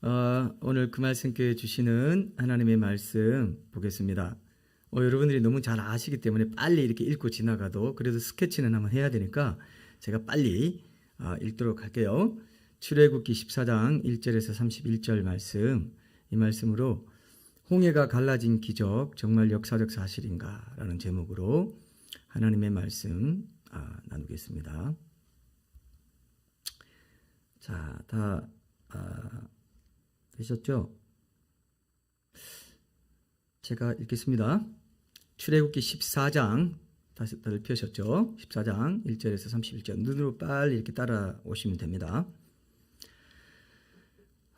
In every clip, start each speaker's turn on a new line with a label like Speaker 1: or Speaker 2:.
Speaker 1: 오늘 그 말씀께 주시는 하나님의 말씀 보겠습니다. 여러분들이 너무 잘 아시기 때문에 빨리 이렇게 읽고 지나가도 그래도 스케치는 한번 해야 되니까 제가 빨리 읽도록 할게요. 출애굽기 14장 1절에서 31절 말씀, 이 말씀으로 홍해가 갈라진 기적 정말 역사적 사실인가 라는 제목으로 하나님의 말씀 나누겠습니다. 자, 다 되셨죠? 제가 읽겠습니다. 출애굽기 14장 다들 펴셨죠? 14장 1절에서 31절 눈으로 빨리 이렇게 따라오시면 됩니다.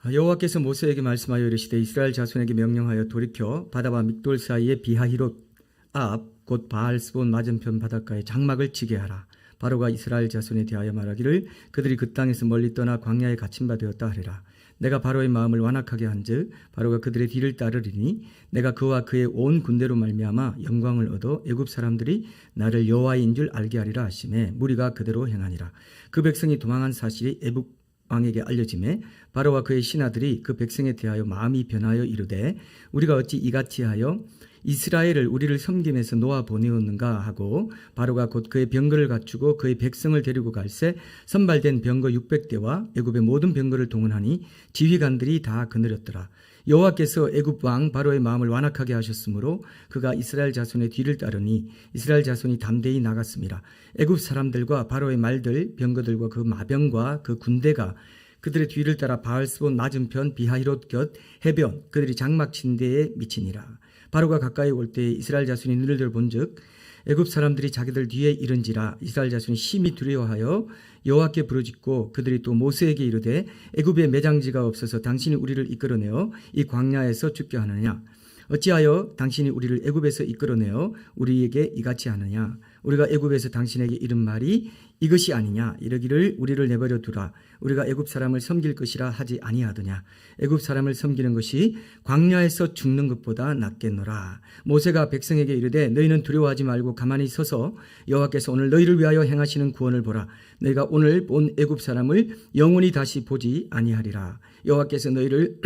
Speaker 1: 여호와께서 모세에게 말씀하여 이르시되 이스라엘 자손에게 명령하여 돌이켜 바다와 믹돌 사이에 비하히롯 앞 곧 바알스본 맞은편 바닷가에 장막을 치게 하라. 바로가 이스라엘 자손에 대하여 말하기를 그들이 그 땅에서 멀리 떠나 광야에 갇힌 바 되었다 하리라. 내가 바로의 마음을 완악하게 한즉 바로가 그들의 뒤를 따르리니 내가 그와 그의 온 군대로 말미암아 영광을 얻어 애굽 사람들이 나를 여호와인 줄 알게 하리라 하시매 무리가 그대로 행하니라. 그 백성이 도망한 사실이 애굽 왕에게 알려지매 바로와 그의 신하들이 그 백성에 대하여 마음이 변하여 이르되 우리가 어찌 이같이 하여 이스라엘을 우리를 섬김에서 놓아 보내었는가 하고 바로가 곧 그의 병거를 갖추고 그의 백성을 데리고 갈새 선발된 병거 600대와 애굽의 모든 병거를 동원하니 지휘관들이 다 거느렸더라. 여호와께서 애굽 왕 바로의 마음을 완악하게 하셨으므로 그가 이스라엘 자손의 뒤를 따르니 이스라엘 자손이 담대히 나갔습니다. 애굽 사람들과 바로의 말들 병거들과 그 마병과 그 군대가 그들의 뒤를 따라 바알스본 맞은편 비하히롯 곁 해변 그들이 장막 친 데에 미치니라. 바로가 가까이 올 때에 이스라엘 자손이 눈을 들어본즉 애굽 사람들이 자기들 뒤에 이른지라. 이스라엘 자손이 심히 두려워하여 여호와께 부르짖고 그들이 또 모세에게 이르되 애굽에 매장지가 없어서 당신이 우리를 이끌어내어 이 광야에서 죽게 하느냐. 어찌하여 당신이 우리를 애굽에서 이끌어내어 우리에게 이같이 하느냐. 우리가 애굽에서 당신에게 이른 말이 이것이 아니냐. 이르기를 우리를 내버려 두라. 우리가 애굽 사람을 섬길 것이라 하지 아니하더냐. 애굽 사람을 섬기는 것이 광야에서 죽는 것보다 낫겠노라. 모세가 백성에게 이르되 너희는 두려워하지 말고 가만히 서서 여호와께서 오늘 너희를 위하여 행하시는 구원을 보라. 너희가 오늘 본 애굽 사람을 영원히 다시 보지 아니하리라. 여호와께서 너희를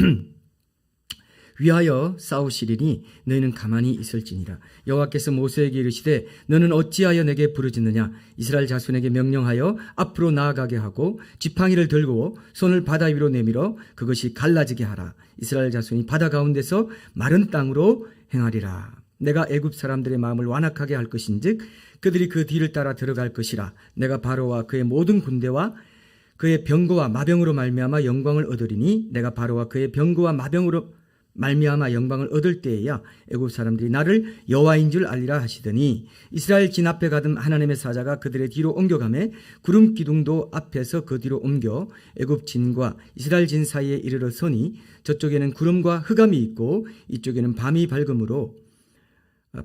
Speaker 1: 위하여 싸우시리니 너희는 가만히 있을지니라. 여호와께서 모세에게 이르시되 너는 어찌하여 내게 부르짖느냐. 이스라엘 자손에게 명령하여 앞으로 나아가게 하고 지팡이를 들고 손을 바다 위로 내밀어 그것이 갈라지게 하라. 이스라엘 자손이 바다 가운데서 마른 땅으로 행하리라. 내가 애굽 사람들의 마음을 완악하게 할 것인즉 그들이 그 뒤를 따라 들어갈 것이라. 내가 바로와 그의 모든 군대와 그의 병거와 마병으로 말미암아 영광을 얻으리니 내가 바로와 그의 병거와 마병으로 말미암아 영광을 얻을 때에야 애굽 사람들이 나를 여호와인 줄 알리라 하시더니 이스라엘 진 앞에 가던 하나님의 사자가 그들의 뒤로 옮겨가매 구름 기둥도 앞에서 그 뒤로 옮겨 애굽 진과 이스라엘 진 사이에 이르러 서니 저쪽에는 구름과 흑암이 있고 이쪽에는 밤이 밝음으로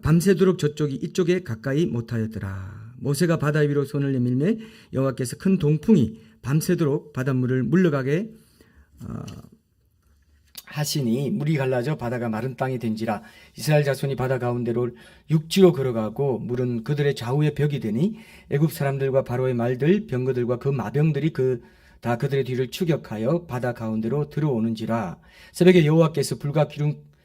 Speaker 1: 밤새도록 저쪽이 이쪽에 가까이 못하였더라. 모세가 바다 위로 손을 내밀매 여호와께서 큰 동풍이 밤새도록 바닷물을 물러가게 하시니 물이 갈라져 바다가 마른 땅이 된지라. 이스라엘 자손이 바다 가운데로 육지로 걸어가고 물은 그들의 좌우에 벽이 되니 애굽 사람들과 바로의 말들 병거들과 그 마병들이 다 그들의 뒤를 추격하여 바다 가운데로 들어오는지라. 새벽에 여호와께서 불과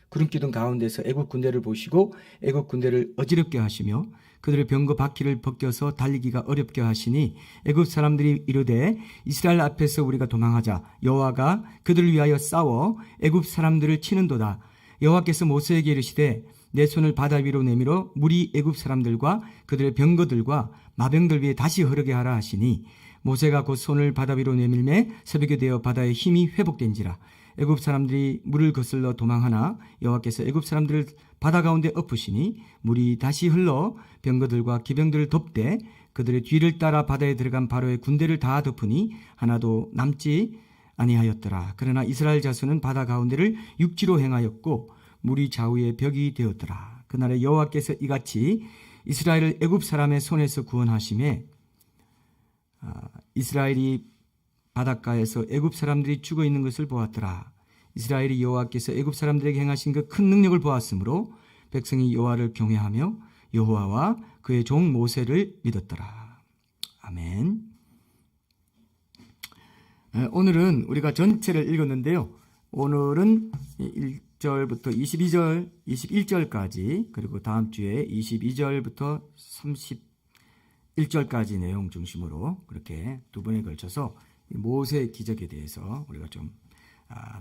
Speaker 1: 구름기둥 가운데서 애굽 군대를 보시고 애굽 군대를 어지럽게 하시며 그들의 병거 바퀴를 벗겨서 달리기가 어렵게 하시니 애굽 사람들이 이르되 이스라엘 앞에서 우리가 도망하자. 여호와가 그들을 위하여 싸워 애굽 사람들을 치는도다. 여호와께서 모세에게 이르시되 내 손을 바다 위로 내밀어 물이 애굽 사람들과 그들의 병거들과 마병들 위에 다시 흐르게 하라 하시니 모세가 곧 손을 바다 위로 내밀매 새벽이 되어 바다의 힘이 회복된지라. 애굽 사람들이 물을 거슬러 도망하나 여호와께서 애굽 사람들을 바다 가운데 엎으시니 물이 다시 흘러 병거들과 기병들을 덮되 그들의 뒤를 따라 바다에 들어간 바로의 군대를 다 덮으니 하나도 남지 아니하였더라. 그러나 이스라엘 자손은 바다 가운데를 육지로 행하였고 물이 좌우에 벽이 되었더라. 그날에 여호와께서 이같이 이스라엘을 애굽 사람의 손에서 구원하시매 이스라엘이 바닷가에서 애굽 사람들이 죽어 있는 것을 보았더라. 이스라엘이 여호와께서 애굽 사람들에게 행하신 그 큰 능력을 보았으므로 백성이 여호와를 경외하며 여호와와 그의 종 모세를 믿었더라. 아멘. 오늘은 우리가 전체를 읽었는데요. 오늘은 1절부터 22절, 21절까지 그리고 다음 주에 22절부터 31절까지 내용 중심으로 그렇게 두 번에 걸쳐서 모세의 기적에 대해서 우리가 좀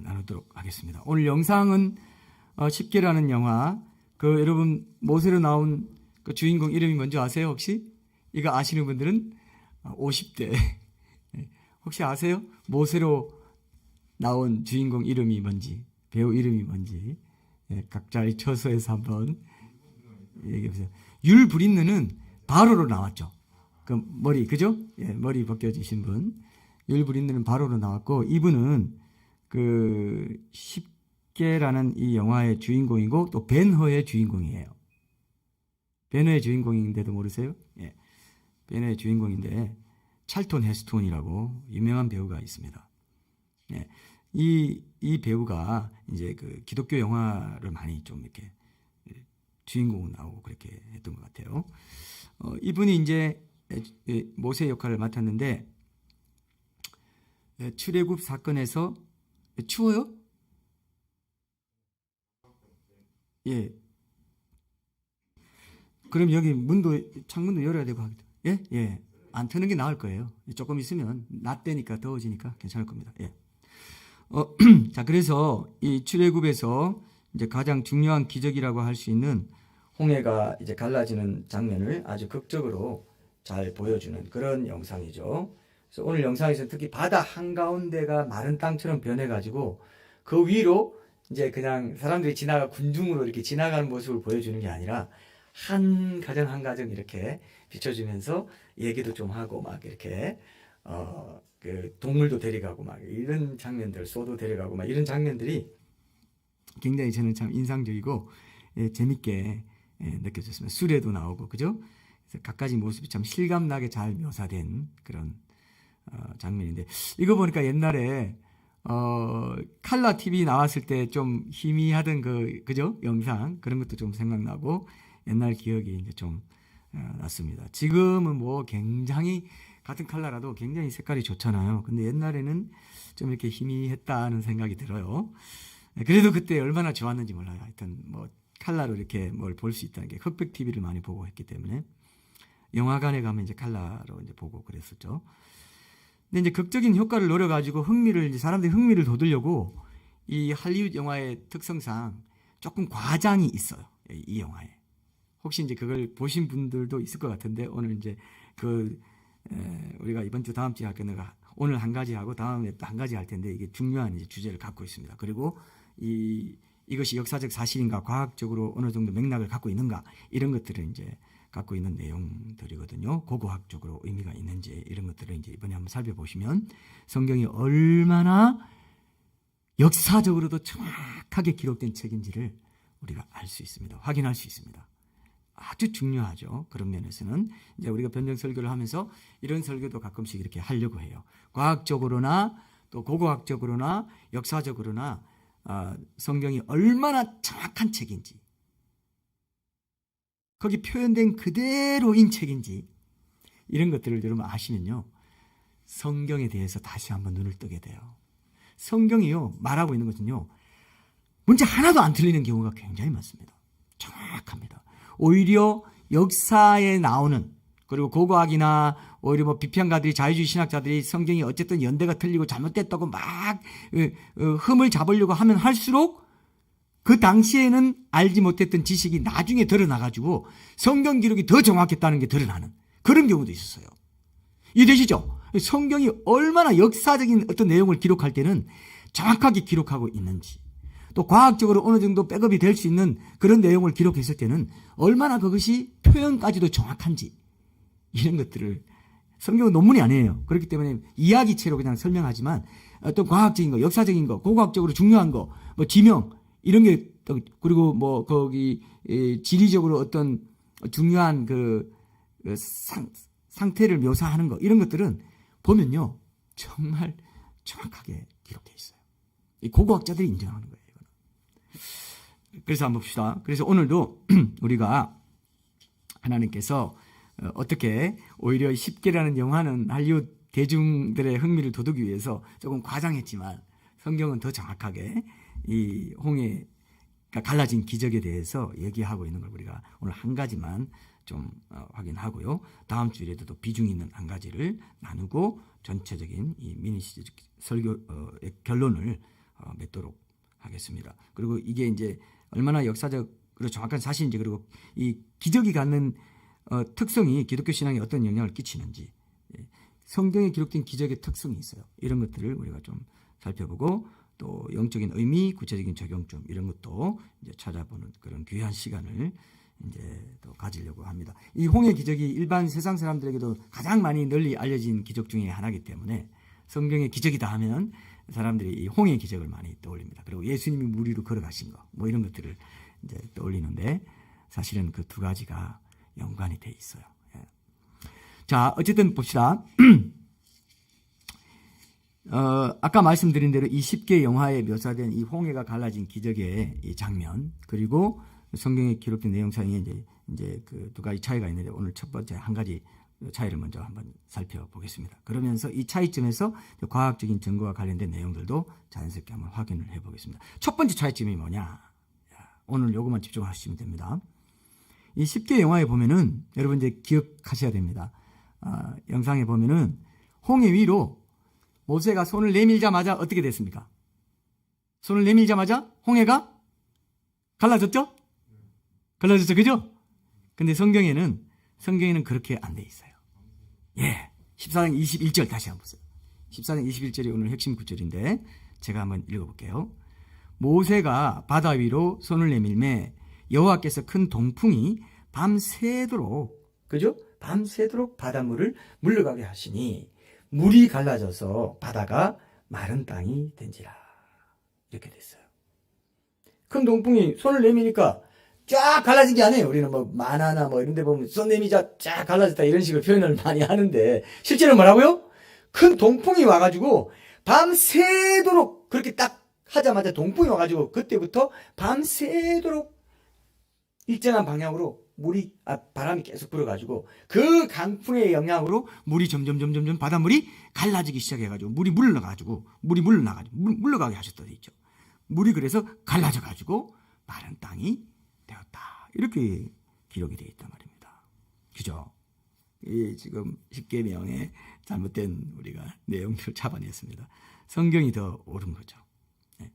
Speaker 1: 나누도록 하겠습니다. 오늘 영상은 10개라는 영화, 그 여러분 모세로 나온 그 주인공 이름이 뭔지 아세요 혹시? 이거 아시는 분들은 50대 혹시 아세요? 모세로 나온 주인공 이름이 뭔지, 배우 이름이 뭔지 각자의 처소에서 한번 얘기해 보세요. 율브린느는 바로로 나왔죠. 그 머리 그죠? 머리 벗겨지신 분 율브린느는 바로로 나왔고 이분은 그 10개라는 이 영화의 주인공이고 또 벤허의 주인공이에요. 벤허의 주인공인데도 모르세요? 벤허의 주인공인데 찰톤 헤스톤이라고 유명한 배우가 있습니다. 이 배우가 이제 그 기독교 영화를 많이 좀 이렇게 주인공 나오고 그렇게 했던 것 같아요. 이분이 이제 모세 역할을 맡았는데 출애굽 사건에서 추워요? 그럼 여기 창문도 열어야 되고 하겠다. 안 트는 게 나을 거예요. 조금 있으면 낮 되니까 더워지니까 괜찮을 겁니다. 자, 그래서 이 출애굽에서 이제 가장 중요한 기적이라고 할 수 있는 홍해가 이제 갈라지는 장면을 아주 극적으로 잘 보여주는 그런 영상이죠. 그래서 오늘 영상에서 특히 바다 한가운데가 마른 땅처럼 변해가지고 그 위로 이제 그냥 사람들이 군중으로 이렇게 지나가는 모습을 보여주는 게 아니라 한 가정 한 가정 이렇게 비춰주면서 얘기도 좀 하고 막 이렇게 그 동물도 데려가고 막 이런 장면들, 소도 데려가고 막 이런 장면들이 굉장히 저는 참 인상적이고 재밌게 느껴졌습니다. 수레도 나오고 그죠? 그래서 갖가지 모습이 참 실감나게 잘 묘사된 그런 장면인데 이거 보니까 옛날에 칼라 TV 나왔을 때 좀 희미하던 그죠? 영상 그런 것도 좀 생각나고 옛날 기억이 이제 좀 났습니다. 지금은 뭐 굉장히 같은 컬러라도 굉장히 색깔이 좋잖아요. 근데 옛날에는 좀 이렇게 희미했다는 생각이 들어요. 그래도 그때 얼마나 좋았는지 몰라요. 하여튼 뭐 컬러로 이렇게 뭘 볼 수 있다는 게 흑백 TV를 많이 보고 했기 때문에 영화관에 가면 이제 컬러로 이제 보고 그랬었죠. 근데 이제 극적인 효과를 노려가지고 사람들이 흥미를 돋으려고 이 할리우드 영화의 특성상 조금 과장이 있어요. 이 영화에. 혹시 이제 그걸 보신 분들도 있을 것 같은데 오늘 이제 우리가 이번 주 다음 주에 할 거는 오늘 한 가지 하고 다음에 또 한 가지 할 텐데 이게 중요한 이제 주제를 갖고 있습니다. 그리고 이것이 역사적 사실인가, 과학적으로 어느 정도 맥락을 갖고 있는가 이런 것들을 이제 갖고 있는 내용들이거든요. 고고학적으로 의미가 있는지 이런 것들을 이제 이번에 한번 살펴보시면 성경이 얼마나 역사적으로도 정확하게 기록된 책인지를 우리가 알 수 있습니다. 확인할 수 있습니다. 아주 중요하죠. 그런 면에서는 이제 우리가 변증 설교를 하면서 이런 설교도 가끔씩 이렇게 하려고 해요. 과학적으로나 또 고고학적으로나 역사적으로나 성경이 얼마나 정확한 책인지 거기 표현된 그대로인 책인지 이런 것들을 여러분 아시면요. 성경에 대해서 다시 한번 눈을 뜨게 돼요. 성경이요. 말하고 있는 것은요. 문제 하나도 안 틀리는 경우가 굉장히 많습니다. 정확합니다. 오히려 역사에 나오는 그리고 고고학이나 오히려 뭐 비평가들이 자유주의 신학자들이 성경이 어쨌든 연대가 틀리고 잘못됐다고 막 흠을 잡으려고 하면 할수록 그 당시에는 알지 못했던 지식이 나중에 드러나가지고 성경 기록이 더 정확했다는 게 드러나는 그런 경우도 있었어요. 이해되시죠? 성경이 얼마나 역사적인 어떤 내용을 기록할 때는 정확하게 기록하고 있는지 또 과학적으로 어느 정도 백업이 될 수 있는 그런 내용을 기록했을 때는 얼마나 그것이 표현까지도 정확한지 이런 것들을 성경은 논문이 아니에요. 그렇기 때문에 이야기체로 그냥 설명하지만 어떤 과학적인 거, 역사적인 거, 고고학적으로 중요한 거, 뭐 지명 이런 게 그리고 뭐 거기 지리적으로 어떤 중요한 상태를 묘사하는 거 이런 것들은 보면요 정말 정확하게 기록되어 있어요. 이 고고학자들이 인정하는 거예요. 그래서 한번 봅시다. 그래서 오늘도 우리가 하나님께서 어떻게 오히려 10개라는 영화는 할리우드 대중들의 흥미를 돋우기 위해서 조금 과장했지만 성경은 더 정확하게 이 홍해가 갈라진 기적에 대해서 얘기하고 있는 걸 우리가 오늘 한 가지만 좀 확인하고요. 다음 주일에도 또 비중 있는 한 가지를 나누고 전체적인 이 미니 시리즈 설교의 결론을 맺도록 하겠습니다. 그리고 이게 이제 얼마나 역사적으로 정확한 사실인지, 그리고 이 기적이 갖는 특성이 기독교 신앙에 어떤 영향을 끼치는지, 성경에 기록된 기적의 특성이 있어요. 이런 것들을 우리가 좀 살펴보고, 또 영적인 의미, 구체적인 적용점 이런 것도 이제 찾아보는 그런 귀한 시간을 이제 또 가지려고 합니다. 이 홍해 기적이 일반 세상 사람들에게도 가장 많이 널리 알려진 기적 중에 하나이기 때문에 성경의 기적이다 하면 사람들이 이 홍해 기적을 많이 떠올립니다. 그리고 예수님이 물 위로 걸어가신 거, 뭐 이런 것들을 이제 떠올리는데, 사실은 그 두 가지가 연관이 돼 있어요. 예. 자, 어쨌든 봅시다. 아까 말씀드린 대로 이 10개 영화에 묘사된 이 홍해가 갈라진 기적의 이 장면, 그리고 성경에 기록된 내용상에 이제 그 두 가지 차이가 있는데, 오늘 첫 번째 한 가지 차이를 먼저 한번 살펴보겠습니다. 그러면서 이 차이점에서 과학적인 증거와 관련된 내용들도 자연스럽게 한번 확인을 해보겠습니다. 첫 번째 차이점이 뭐냐? 오늘 요것만 집중하시면 됩니다. 이 10개 영화에 보면은 여러분 이제 기억하셔야 됩니다. 영상에 보면은 홍해 위로 모세가 손을 내밀자마자 어떻게 됐습니까? 손을 내밀자마자 홍해가 갈라졌죠? 갈라졌죠, 그죠? 근데 성경에는 그렇게 안 돼 있어요. 예, 14장 21절 다시 한번 보세요. 14장 21절이 오늘 핵심 구절인데 제가 한번 읽어볼게요. 모세가 바다 위로 손을 내밀매 여호와께서 큰 동풍이 밤새도록, 그죠? 밤새도록 바닷물을 물러가게 하시니 물이 갈라져서 바다가 마른 땅이 된지라. 이렇게 됐어요. 큰 동풍이 손을 내미니까 쫙 갈라진 게 아니에요. 우리는 뭐 만화나 뭐 이런 데 보면 손 내미자 쫙 갈라졌다 이런 식으로 표현을 많이 하는데, 실제로 뭐라고요? 큰 동풍이 와가지고 밤새도록, 그렇게 딱 하자마자 동풍이 와가지고 그때부터 밤새도록 일정한 방향으로 바람이 계속 불어가지고 그 강풍의 영향으로 물이 점점 바닷물이 갈라지기 시작해가지고 물이 물러나가지고 물러가게 하셨다 돼 있죠. 물이 그래서 갈라져가지고 마른 땅이 되었다. 이렇게 기록이 되어 있단 말입니다. 그죠? 이 지금 10계명의 잘못된 우리가 내용들을 잡아냈습니다. 성경이 더 옳은 거죠. 네.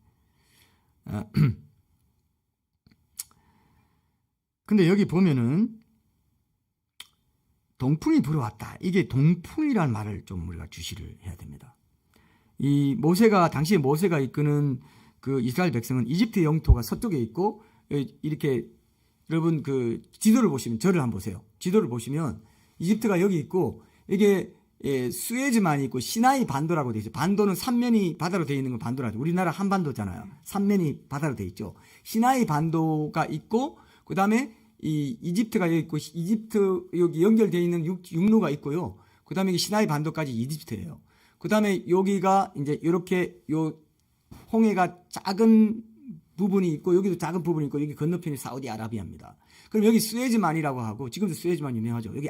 Speaker 1: 근데 여기 보면은 동풍이 불어왔다. 이게 동풍이라는 말을 좀 우리가 주시를 해야 됩니다. 당시에 모세가 이끄는 그 이스라엘 백성은 이집트 영토가 서쪽에 있고, 이렇게 여러분 그 지도를 보시면, 저를 한번 보세요. 지도를 보시면 이집트가 여기 있고, 이게 수에즈만이 있고 시나이 반도라고 되어 있어요. 반도는 삼면이 바다로 되어 있는 건 반도라죠. 우리나라 한반도잖아요. 삼면이 바다로 되어 있죠. 시나이 반도가 있고, 그 다음에 이 이집트가 여기 있고, 이집트 여기 연결되어 있는 육로가 있고요. 그 다음에 시나이 반도까지 이집트예요. 그 다음에 여기가 이제 이렇게 요 홍해가 작은 부분이 있고, 여기도 작은 부분이 있고, 여기 건너편이 사우디아라비아입니다. 그럼 여기 수에즈만이라고 하고, 지금도 수에즈만 유명하죠. 여기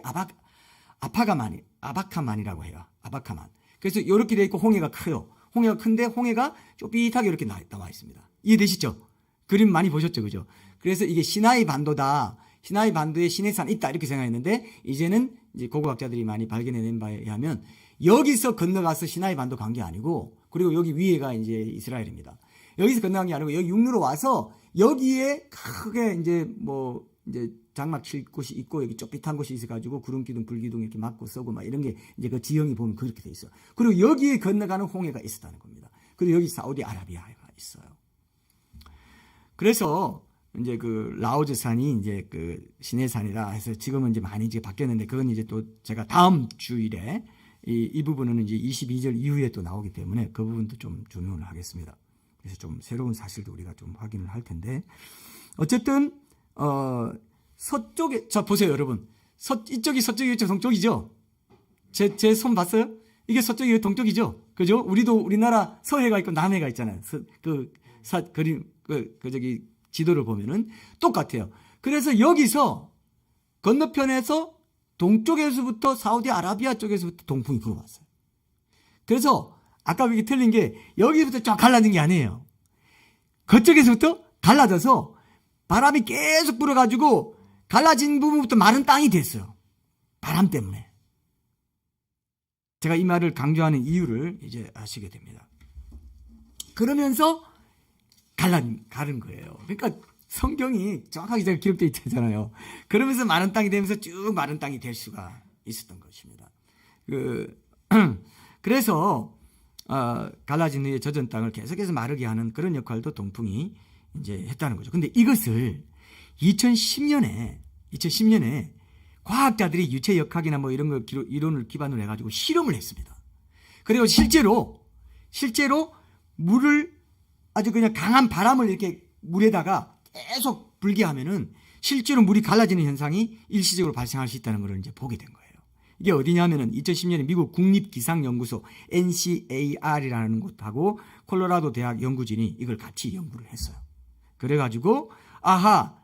Speaker 1: 아바카만이라고 해요. 아바카만. 그래서 이렇게 돼 있고 홍해가 커요. 홍해가 큰데 홍해가 쪼삐하게 이렇게 나와 있습니다. 이해되시죠? 그림 많이 보셨죠, 그죠? 그래서 이게 시나이 반도다. 시나이 반도에 시내산 있다 이렇게 생각했는데, 이제는 이제 고고학자들이 많이 발견해낸 바에 의하면 여기서 건너가서 시나이 반도 간 게 아니고, 그리고 여기 위에가 이제 이스라엘입니다. 여기서 건너간 게 아니고 여기 육로로 와서 여기에 크게 이제 장막 칠 곳이 있고, 여기 좁빗한 곳이 있어가지고 구름기둥, 불기둥 이렇게 막고 쏘고 막 이런 게 이제 그 지형이 보면 그렇게 돼 있어요. 그리고 여기에 건너가는 홍해가 있었다는 겁니다. 그리고 여기 사우디아라비아가 있어요. 그래서 이제 그 라오즈산이 이제 그 시내산이라 해서 지금은 이제 많이 이제 바뀌었는데, 그건 이제 또 제가 다음 주일에 이 부분은 이제 22절 이후에 또 나오기 때문에 그 부분도 좀 조명을 하겠습니다. 그래서 좀 새로운 사실도 우리가 좀 확인을 할 텐데, 어쨌든 서쪽에, 자 보세요 여러분, 이쪽이 서쪽이 이쪽 동쪽이죠. 제 손 봤어요? 이게 서쪽이 동쪽이죠. 그죠? 우리나라 서해가 있고 남해가 있잖아요. 저기 지도를 보면은 똑같아요. 그래서 여기서 건너편에서 동쪽에서부터 사우디아라비아 쪽에서부터 동풍이 불어왔어요. 그래서
Speaker 2: 아까 이게 틀린 게 여기부터 쫙 갈라진 게 아니에요. 그쪽에서부터 갈라져서 바람이 계속 불어가지고 갈라진 부분부터 마른 땅이 됐어요. 바람 때문에. 제가 이 말을 강조하는 이유를 이제 아시게 됩니다. 그러면서 가른 거예요. 그러니까 성경이 정확하게 잘 기록되어 있잖아요. 그러면서 마른 땅이 되면서 쭉 마른 땅이 될 수가 있었던 것입니다. 그래서 갈라진 후에 젖은 땅을 계속해서 마르게 하는 그런 역할도 동풍이 이제 했다는 거죠. 근데 이것을 2010년에 과학자들이 유체 역학이나 뭐 이런 거 이론을 기반으로 해가지고 실험을 했습니다. 그리고 실제로 물을 아주 그냥 강한 바람을 이렇게 물에다가 계속 불게 하면은 실제로 물이 갈라지는 현상이 일시적으로 발생할 수 있다는 걸 이제 보게 된 거예요. 이게 어디냐면은 2010년에 미국 국립기상연구소 NCAR이라는 곳하고 콜로라도 대학 연구진이 이걸 같이 연구를 했어요. 그래가지고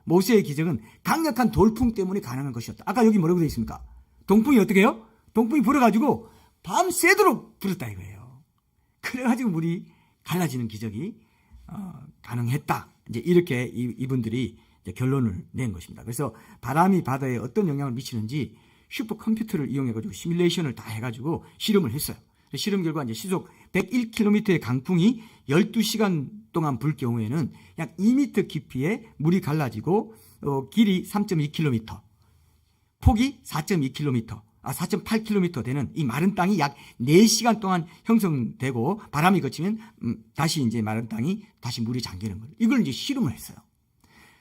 Speaker 2: 모세의 기적은 강력한 돌풍 때문에 가능한 것이었다. 아까 여기 뭐라고 되어 있습니까? 동풍이 어떻게 해요? 동풍이 불어가지고 밤새도록 불었다 이거예요. 그래가지고 물이 갈라지는 기적이 가능했다. 이제 이렇게 이분들이 이제 결론을 낸 것입니다. 그래서 바람이 바다에 어떤 영향을 미치는지 슈퍼컴퓨터를 이용해가지고 시뮬레이션을 다 해가지고 실험을 했어요. 실험 결과 이제 시속 101km의 강풍이 12시간 동안 불 경우에는 약 2m 깊이에 물이 갈라지고 길이 3.2km, 폭이 4.8km 되는 이 마른 땅이 약 4시간 동안 형성되고 바람이 거치면 다시 이제 마른 땅이 다시 물이 잠기는 거예요. 이걸 이제 실험을 했어요.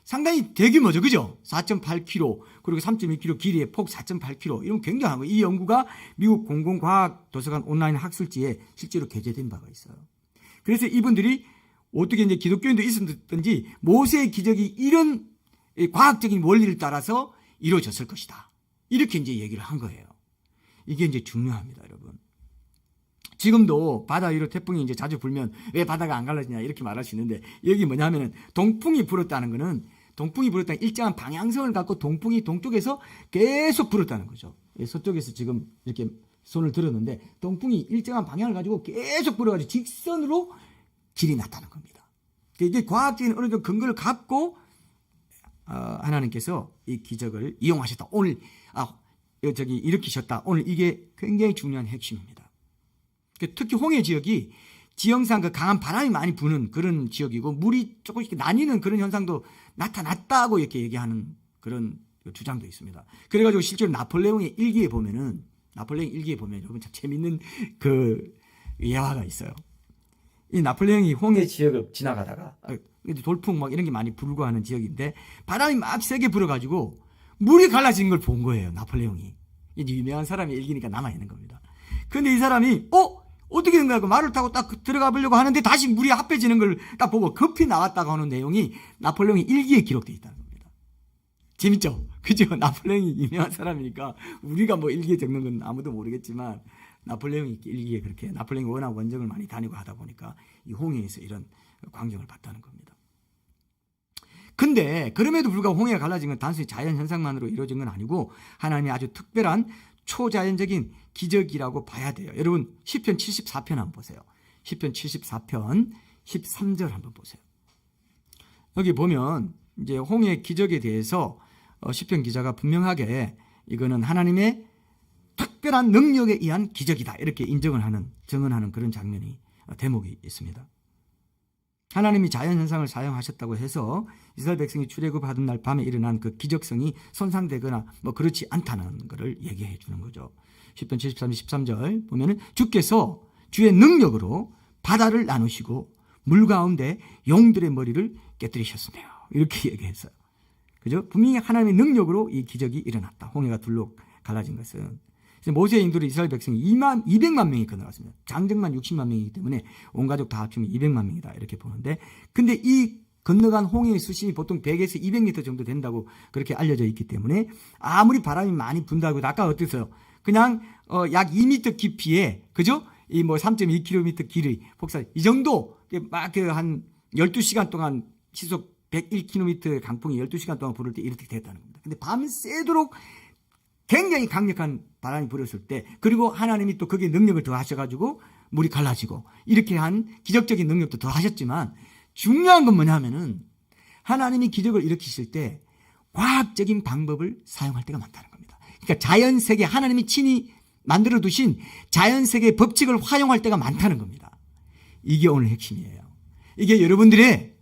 Speaker 2: 상당히 대규모죠. 그죠? 4.8km 그리고 3.2km 길이의 폭 4.8km 이런 굉장한 거예요. 이 연구가 미국 공공과학도서관 온라인 학술지에 실제로 게재된 바가 있어요. 그래서 이분들이 어떻게 이제 기독교인도 있었든지 모세의 기적이 이런 과학적인 원리를 따라서 이루어졌을 것이다. 이렇게 이제 얘기를 한 거예요. 이게 이제 중요합니다, 여러분. 지금도 바다 위로 태풍이 이제 자주 불면 왜 바다가 안 갈라지냐 이렇게 말할 수 있는데 여기 뭐냐면은 동풍이 불었다는 거는 일정한 방향성을 갖고 동풍이 동쪽에서 계속 불었다는 거죠. 서쪽에서 지금 이렇게 손을 들었는데 동풍이 일정한 방향을 가지고 계속 불어가지고 직선으로 길이 났다는 겁니다. 이게 과학적인 어느 정도 근거를 갖고 하나님께서 이 기적을 이용하셨다. 오늘 일으키셨다. 오늘 이게 굉장히 중요한 핵심입니다. 특히 홍해 지역이 지형상 그 강한 바람이 많이 부는 그런 지역이고 물이 조금씩 나뉘는 그런 현상도 나타났다고 이렇게 얘기하는 그런 주장도 있습니다. 그래가지고 실제로 나폴레옹의 일기에 보면 여러분 참 재밌는 그 예화가 있어요. 이 나폴레옹이 홍해 지역을 지나가다가 돌풍 막 이런 게 많이 불고 하는 지역인데 바람이 막 세게 불어가지고 물이 갈라진 걸 본 거예요. 나폴레옹이. 이제 유명한 사람의 일기니까 남아있는 겁니다. 근데 이 사람이 어떻게 된 거야? 말을 타고 딱 들어가 보려고 하는데 다시 물이 합해지는 걸 딱 보고 급히 나왔다고 하는 내용이 나폴레옹의 일기에 기록되어 있다는 겁니다. 재밌죠? 그죠? 나폴레옹이 유명한 사람이니까 우리가 뭐 일기에 적는 건 아무도 모르겠지만 나폴레옹이 일기에 그렇게 나폴레옹이 워낙 원정을 많이 다니고 하다 보니까 이 홍해에서 이런 광경을 봤다는 겁니다. 근데 그럼에도 불구하고 홍해가 갈라진 건 단순히 자연 현상만으로 이루어진 건 아니고 하나님의 아주 특별한 초자연적인 기적이라고 봐야 돼요. 여러분 시편 74편 한번 보세요. 시편 74편 13절 한번 보세요. 여기 보면 이제 홍해 기적에 대해서 시편 기자가 분명하게 이거는 하나님의 특별한 능력에 의한 기적이다 이렇게 증언하는 그런 장면이 대목이 있습니다. 하나님이 자연현상을 사용하셨다고 해서 이스라엘 백성이 출애굽하던 날 밤에 일어난 그 기적성이 손상되거나 뭐 그렇지 않다는 것을 얘기해 주는 거죠. 시편 73, 13절 보면은 주께서 주의 능력으로 바다를 나누시고 물 가운데 용들의 머리를 깨뜨리셨으며 이렇게 얘기했어요. 그죠? 분명히 하나님의 능력으로 이 기적이 일어났다. 홍해가 둘로 갈라진 것은. 모세의 인도로 이스라엘 백성이 200만 명이 건너갔습니다. 장정만 60만 명이기 때문에 온 가족 다 합치면 200만 명이다 이렇게 보는데 근데 이 건너간 홍해의 수심이 보통 100에서 200m 정도 된다고 그렇게 알려져 있기 때문에 아무리 바람이 많이 분다고 해도 아까 어땠어요? 그냥 약 2m 깊이에 그죠? 이 뭐 3.2km 길이 폭사 이 정도 막 한 12시간 동안 시속 101km 강풍이 12시간 동안 불을 때 이렇게 됐다는 겁니다. 근데 밤새도록 굉장히 강력한 바람이 불었을 때 그리고 하나님이 또 거기에 능력을 더하셔가지고 물이 갈라지고 이렇게 한 기적적인 능력도 더 하셨지만 중요한 건 뭐냐면은 하나님이 기적을 일으키실 때 과학적인 방법을 사용할 때가 많다는 겁니다. 그러니까 자연세계 하나님이 친히 만들어 두신 자연세계의 법칙을 활용할 때가 많다는 겁니다. 이게 오늘 핵심이에요. 이게 여러분들의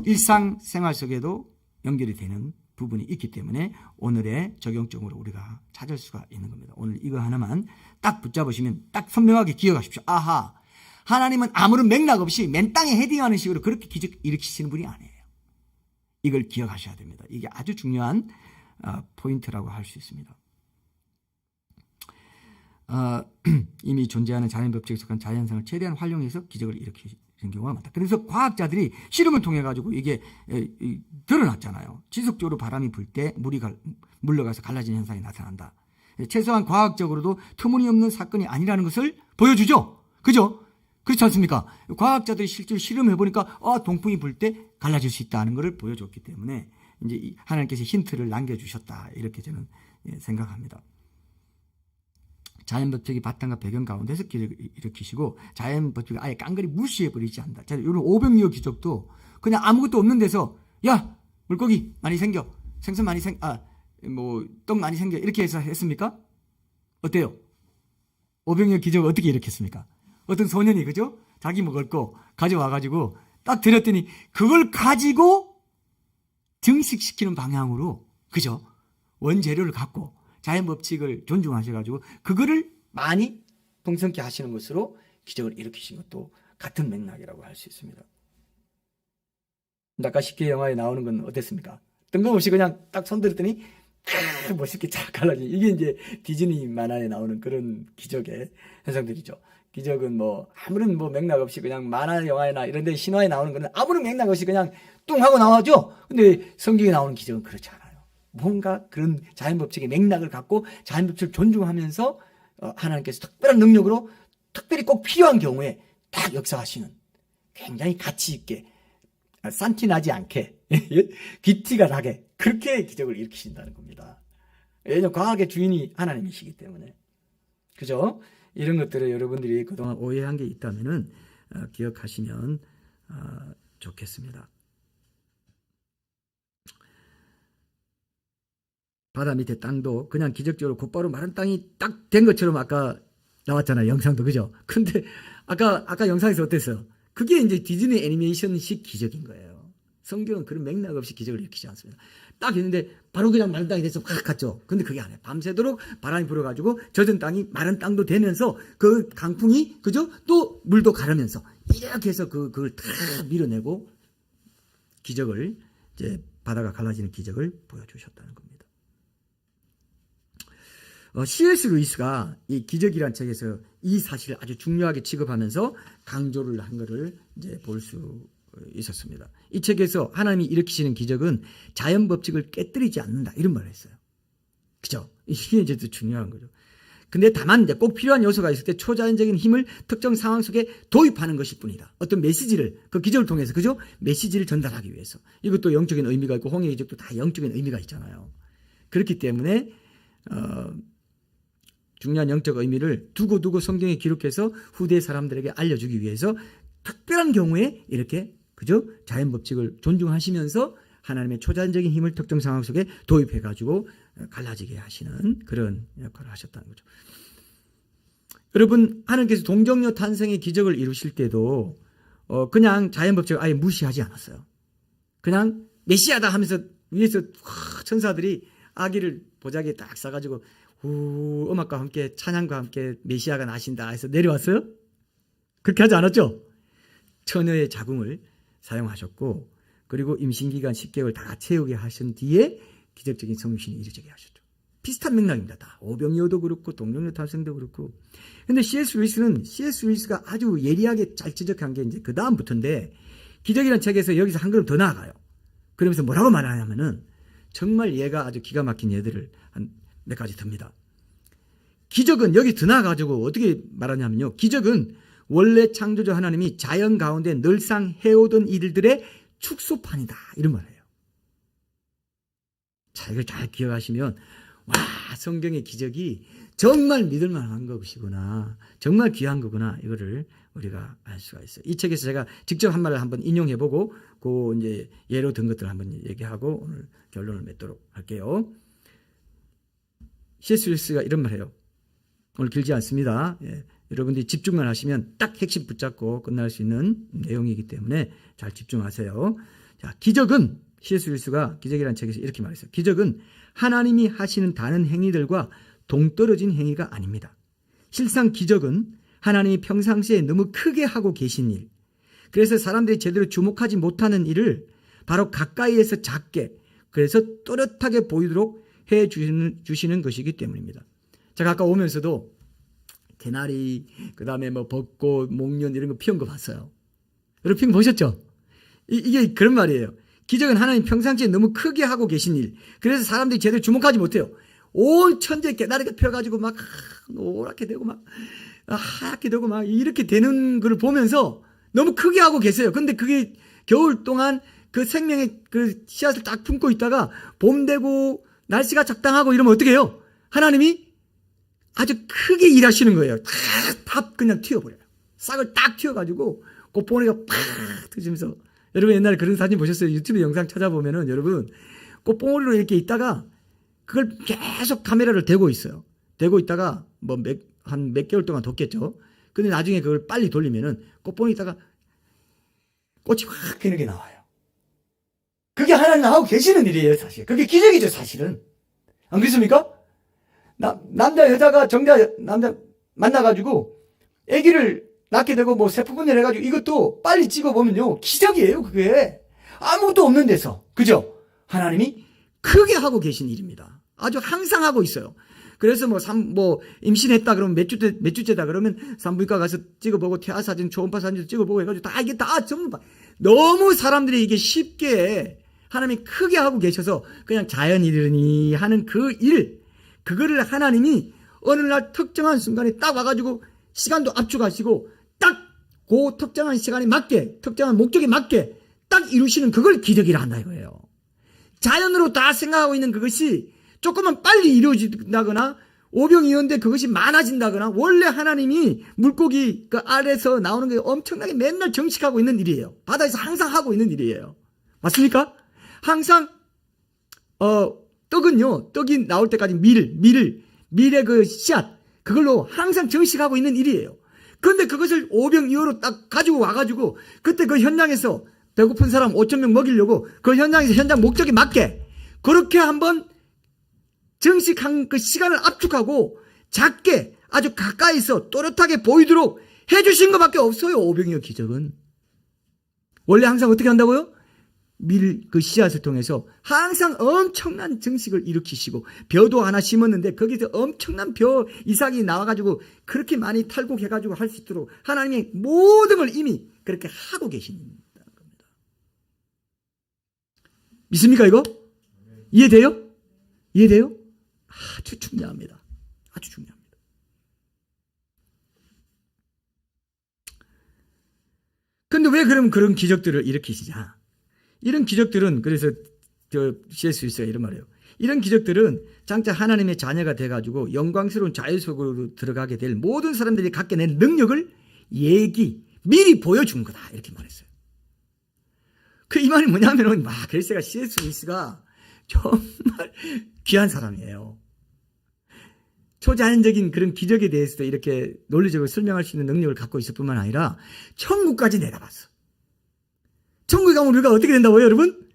Speaker 2: 일상생활 속에도 연결이 되는 부분이 있기 때문에 오늘의 적용적으로 우리가 찾을 수가 있는 겁니다. 오늘 이거 하나만 딱 붙잡으시면 딱 선명하게 기억하십시오. 아하, 하나님은 아무런 맥락 없이 맨 땅에 헤딩하는 식으로 그렇게 기적 일으키시는 분이 아니에요. 이걸 기억하셔야 됩니다. 이게 아주 중요한 포인트라고 할 수 있습니다. 이미 존재하는 자연 법칙에 속한 자연상을 최대한 활용해서 기적을 일으키는 경우가 많다. 그래서 과학자들이 실험을 통해 가지고 이게 드러났잖아요. 지속적으로 바람이 불 때 물이 물러가서 갈라지는 현상이 나타난다. 최소한 과학적으로도 터무니없는 사건이 아니라는 것을 보여주죠. 그죠? 그렇지 않습니까? 과학자들이 실제로 실험해 보니까 동풍이 불 때 갈라질 수 있다는 것을 보여줬기 때문에 이제 하나님께서 힌트를 남겨주셨다. 이렇게 저는 생각합니다. 자연 법칙이 바탕과 배경 가운데서 기적을 일으키시고 자연 법칙을 아예 깡그리 무시해버리지 않는다. 자, 이런 500여 기적도 그냥 아무것도 없는 데서 야 물고기 많이 생겨, 생선 많이 떡 많이 생겨 이렇게 해서 했습니까? 어때요? 500여 기적을 어떻게 일으켰습니까? 어떤 소년이 그죠? 자기 먹을 거 가져와가지고 딱 드렸더니 그걸 가지고 증식시키는 방향으로 그죠? 원재료를 갖고 자연 법칙을 존중하셔가지고 그거를 많이 풍성케 하시는 것으로 기적을 일으키신 것도 같은 맥락이라고 할 수 있습니다. 아까 10개 영화에 나오는 건 어땠습니까? 뜬금없이 그냥 딱 손들었더니 멋있게 쫙 갈라지. 이게 이제 디즈니 만화에 나오는 그런 기적의 현상들이죠. 기적은 아무런 맥락 없이 그냥 만화 영화나 이런 데 신화에 나오는 거는 아무런 맥락 없이 그냥 뚱 하고 나와죠. 근데 성경에 나오는 기적은 그렇지 않아요. 뭔가 그런 자연법칙의 맥락을 갖고 자연법칙을 존중하면서 하나님께서 특별한 능력으로 특별히 꼭 필요한 경우에 딱 역사하시는 굉장히 가치 있게 산티 나지 않게 귀티가 나게 그렇게 기적을 일으키신다는 겁니다. 왜냐하면 과학의 주인이 하나님이시기 때문에. 그죠? 이런 것들을 여러분들이 그동안 오해한 게 있다면 기억하시면 좋겠습니다. 바다 밑에 땅도 그냥 기적적으로 곧바로 마른 땅이 딱 된 것처럼 아까 나왔잖아요. 영상도. 그죠? 근데 아까 영상에서 어땠어요? 그게 이제 디즈니 애니메이션식 기적인 거예요. 성경은 그런 맥락 없이 기적을 일으키지 않습니다. 딱 있는데 바로 그냥 마른 땅이 돼서 확 갔죠. 근데 그게 아니에요. 밤새도록 바람이 불어가지고 젖은 땅이 마른 땅도 되면서 그 강풍이 그죠? 또 물도 가르면서 이렇게 해서 그걸 다 밀어내고 기적을 이제 바다가 갈라지는 기적을 보여주셨다는 겁니다. C.S. 루이스가 이 기적이란 책에서 이 사실을 아주 중요하게 취급하면서 강조를 한 것을 이제 볼 수 있었습니다. 이 책에서 하나님이 일으키시는 기적은 자연 법칙을 깨뜨리지 않는다 이런 말을 했어요. 그죠? 이게 이제 더 중요한 거죠. 근데 다만 이제 꼭 필요한 요소가 있을 때 초자연적인 힘을 특정 상황 속에 도입하는 것일 뿐이다. 어떤 메시지를 그 기적을 통해서 그죠? 메시지를 전달하기 위해서. 이것도 영적인 의미가 있고 홍해 기적도 다 영적인 의미가 있잖아요. 그렇기 때문에 중요한 영적 의미를 두고 성경에 기록해서 후대 사람들에게 알려주기 위해서 특별한 경우에 이렇게 그죠? 자연 법칙을 존중하시면서 하나님의 초자연적인 힘을 특정 상황 속에 도입해가지고 갈라지게 하시는 그런 역할을 하셨다는 거죠. 여러분, 하나님께서 동정녀 탄생의 기적을 이루실 때도 그냥 자연 법칙을 아예 무시하지 않았어요. 그냥 메시아다 하면서 위에서 천사들이 아기를 보자기에 딱 싸가지고 음악과 함께 찬양과 함께 메시아가 나신다 해서 내려왔어요? 그렇게 하지 않았죠? 처녀의 자궁을 사용하셨고 그리고 임신기간 10개월 다 채우게 하신 뒤에 기적적인 성신이 이루어지게 하셨죠. 비슷한 맥락입니다. 다 오병이어도 그렇고 동정녀 탄생도 그렇고. 근데 C.S. 루이스가 아주 예리하게 잘 지적한 게 이제 그 다음부터인데 기적이라는 책에서 여기서 한 걸음 더 나아가요. 그러면서 뭐라고 말하냐면은 정말 얘가 아주 기가 막힌 예들을 한 몇 가지 듭니다. 기적은 여기 더 나아가지고 어떻게 말하냐면요. 기적은 원래 창조주 하나님이 자연 가운데 늘상 해오던 일들의 축소판이다. 이런 말이에요. 자, 이걸 잘 기억하시면
Speaker 1: 와, 성경의 기적이 정말 믿을 만한 것이구나. 정말 귀한 거구나. 이거를 우리가 알 수가 있어요. 이 책에서 제가 직접 한 말을 한번 인용해 보고 그 이제 예로 든 것들을 한번 얘기하고 오늘 결론을 맺도록 할게요. C.S. 루이스가 이런 말 해요. 오늘 길지 않습니다. 예. 여러분들이 집중만 하시면 딱 핵심 붙잡고 끝날 수 있는 내용이기 때문에 잘 집중하세요. 자, 기적은 C.S. 루이스가 기적이라는 책에서 이렇게 말했어요. 기적은 하나님이 하시는 다른 행위들과 동떨어진 행위가 아닙니다. 실상 기적은 하나님이 평상시에 너무 크게 하고 계신 일, 그래서 사람들이 제대로 주목하지 못하는 일을 바로 가까이에서 작게, 그래서 또렷하게 보이도록 해 주시는 것이기 때문입니다. 제가 아까 오면서도 개나리, 그 다음에 뭐 벚꽃, 목련 이런 거 피운 거 봤어요. 여러분 피운 거 보셨죠? 이게 그런 말이에요. 기적은 하나님 평상시에 너무 크게 하고 계신 일, 그래서 사람들이 제대로 주목하지 못해요. 온 천지에 개나리가 펴가지고 막 노랗게 되고 막 하얗게 되고 막 이렇게 되는 걸 보면서 너무 크게 하고 계세요. 근데 그게 겨울 동안 그 생명의 그 씨앗을 딱 품고 있다가 봄 되고 날씨가 적당하고 이러면 어떻게 해요? 하나님이 아주 크게 일하시는 거예요. 다 그냥 튀어버려요. 싹을 딱 튀어가지고 꽃봉오리가 팍 터지면서, 여러분 옛날에 그런 사진 보셨어요? 유튜브 영상 찾아보면은 여러분 꽃봉오리로 이렇게 있다가 그걸 계속 카메라를 대고 있어요. 대고 있다가 뭐 한 몇 개월 동안 뒀겠죠. 근데 나중에 그걸 빨리 돌리면은 꽃봉오리 있다가 꽃이 확 피는 게 나와요. 그게 하나님 하고 계시는 일이에요, 사실. 그게 기적이죠, 사실은. 안 그렇습니까? 남자, 여자가 남자 만나가지고 아기를 낳게 되고 뭐 세포분열 해가지고 이것도 빨리 찍어보면요, 기적이에요, 그게. 아무것도 없는 데서. 그죠? 하나님이 크게 하고 계신 일입니다. 아주 항상 하고 있어요. 그래서 뭐 임신했다 그러면 몇 주째다 그러면 산부인과 가서 찍어보고 태아 사진, 초음파 사진 찍어보고 해가지고 다 이게 다 전부 너무 사람들이 이게 쉽게 하나님이 크게 하고 계셔서 그냥 자연이르니 하는 그 일, 그거를 하나님이 어느 날 특정한 순간에 딱 와가지고 시간도 압축하시고 딱 그 특정한 시간에 맞게, 특정한 목적에 맞게 딱 이루시는 그걸 기적이라 한다 이거예요. 자연으로 다 생각하고 있는 그것이 조금만 빨리 이루어진다거나 오병이어인데 그것이 많아진다거나, 원래 하나님이 물고기 그 알에서 나오는 게 엄청나게 맨날 정식하고 있는 일이에요. 바다에서 항상 하고 있는 일이에요. 맞습니까? 항상 떡이 나올 때까지 밀의 그 씨앗, 그걸로 항상 정식하고 있는 일이에요. 그런데 그것을 오병이어로 딱 가지고 와가지고 그때 그 현장에서 배고픈 사람 5,000명 먹이려고 그 현장에서 현장 목적에 맞게 그렇게 한번 정식한 그 시간을 압축하고 작게 아주 가까이서 또렷하게 보이도록 해주신 것밖에 없어요. 오병이어 기적은. 원래 항상 어떻게 한다고요? 그 씨앗을 통해서 항상 엄청난 정식을 일으키시고, 벼도 하나 심었는데 거기서 엄청난 벼 이삭이 나와가지고 그렇게 많이 탈곡해가지고 할 수 있도록 하나님이 모든 걸 이미 그렇게 하고 계신다는 겁니다. 믿습니까 이거? 이해돼요? 이해돼요? 아주 중요합니다. 아주 중요합니다. 근데 왜 그럼 그런 기적들을 일으키시냐? 이런 기적들은, 그래서 C.S. 루이스가 이런 말이에요. 이런 기적들은 장차 하나님의 자녀가 돼가지고 영광스러운 자유 속으로 들어가게 될 모든 사람들이 갖게 된 능력을 미리 보여준 거다. 이렇게 말했어요. 이 말이 뭐냐면은, 그래서 제가 C.S. 루이스가 정말 귀한 사람이에요. 초자연적인 그런 기적에 대해서도 이렇게 논리적으로 설명할 수 있는 능력을 갖고 있을 뿐만 아니라 천국까지 내다봤어. 천국에 가면 우리가 어떻게 된다고요, 여러분?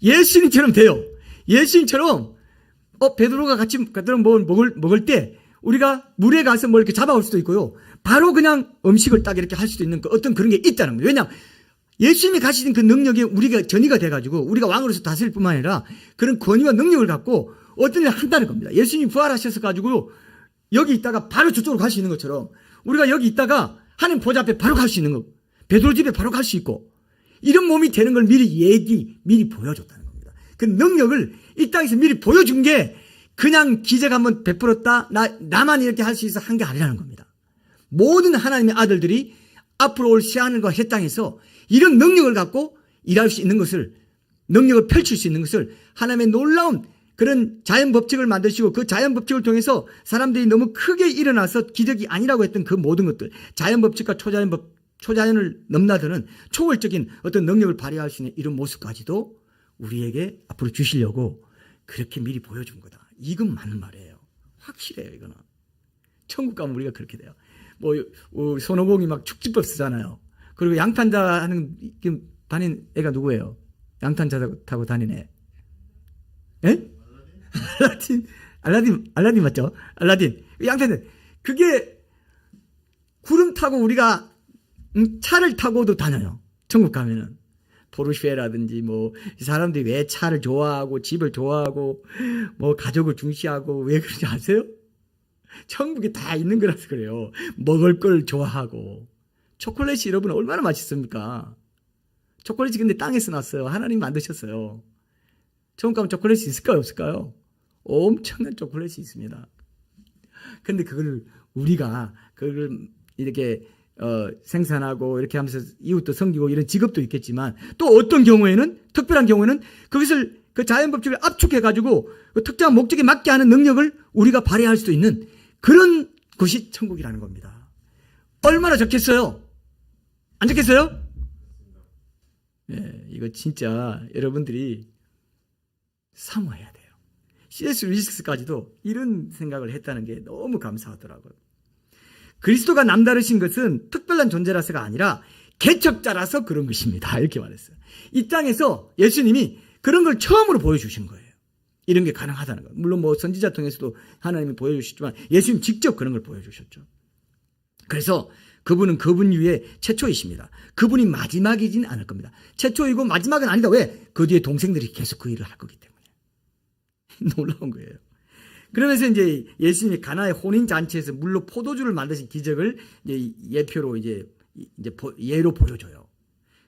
Speaker 1: 예수님처럼 돼요. 예수님처럼 베드로가 같이 뭘 먹을 때 우리가 물에 가서 뭘 이렇게 잡아올 수도 있고요. 바로 그냥 음식을 딱 이렇게 할 수도 있는 어떤 그런 게 있다는 거예요. 왜냐하면 예수님이 가지신 그 능력이 우리가 전이가 돼가지고 우리가 왕으로서 다스릴 뿐만 아니라 그런 권위와 능력을 갖고 어떤 일을 한다는 겁니다. 예수님이 부활하셔서 가지고 여기 있다가 바로 저쪽으로 갈 수 있는 것처럼 우리가 여기 있다가 하나님 보좌 앞에 바로 갈 수 있는 거, 베드로 집에 바로 갈 수 있고, 이런 몸이 되는 걸 미리 보여줬다는 겁니다. 그 능력을 이 땅에서 미리 보여준 게 그냥 기적 한번 베풀었다, 나만 이렇게 할 수 있어 한 게 아니라는 겁니다. 모든 하나님의 아들들이 앞으로 올 새하늘과 새 땅에서 이런 능력을 갖고 일할 수 있는 것을, 능력을 펼칠 수 있는 것을 하나님의 놀라운 그런 자연 법칙을 만드시고 그 자연 법칙을 통해서 사람들이 너무 크게 일어나서 기적이 아니라고 했던 그 모든 것들, 자연 법칙과 초자연을 넘나드는 초월적인 어떤 능력을 발휘할 수 있는 이런 모습까지도 우리에게 앞으로 주시려고 그렇게 미리 보여준 거다. 이건 맞는 말이에요. 확실해요, 이거는. 천국 가면 우리가 그렇게 돼요. 손오공이 막 축지법 쓰잖아요. 그리고 양탄자 하는, 다닌 애가 누구예요? 양탄자 타고 다닌 애. 예? 알라딘 맞죠? 알라딘. 양탄자. 그게 구름 타고 우리가 차를 타고도 다녀요. 천국 가면은. 포르쉐라든지 사람들이 왜 차를 좋아하고 집을 좋아하고 가족을 중시하고 왜 그런지 아세요? 천국에 다 있는 거라서 그래요. 먹을 걸 좋아하고. 초콜릿이 여러분 얼마나 맛있습니까? 초콜릿이 근데 땅에서 났어요. 하나님 만드셨어요. 천국 가면 초콜릿이 있을까요? 없을까요? 엄청난 초콜릿이 있습니다. 근데 우리가 그걸 이렇게 생산하고 이렇게 하면서 이웃도 섬기고 이런 직업도 있겠지만 또 어떤 경우에는, 특별한 경우에는 그것을 그 자연 법칙을 압축해가지고 그 특정한 목적에 맞게 하는 능력을 우리가 발휘할 수도 있는 그런 것이 천국이라는 겁니다. 얼마나 좋겠어요? 안 좋겠어요? 네, 이거 진짜 여러분들이 사모해야 돼요. C.S. 루이스까지도 이런 생각을 했다는 게 너무 감사하더라고요. 그리스도가 남다르신 것은 특별한 존재라서가 아니라 개척자라서 그런 것입니다. 이렇게 말했어요. 이 땅에서 예수님이 그런 걸 처음으로 보여주신 거예요. 이런 게 가능하다는 거. 물론 선지자 통해서도 하나님이 보여주셨지만 예수님 직접 그런 걸 보여주셨죠. 그래서 그분은 그분 위에 최초이십니다. 그분이 마지막이진 않을 겁니다. 최초이고 마지막은 아니다. 왜? 그 뒤에 동생들이 계속 그 일을 할 거기 때문에. 놀라운 거예요. 그러면서 이제 예수님이 가나의 혼인잔치에서 물로 포도주를 만드신 기적을 이제 예표로 예로 보여줘요.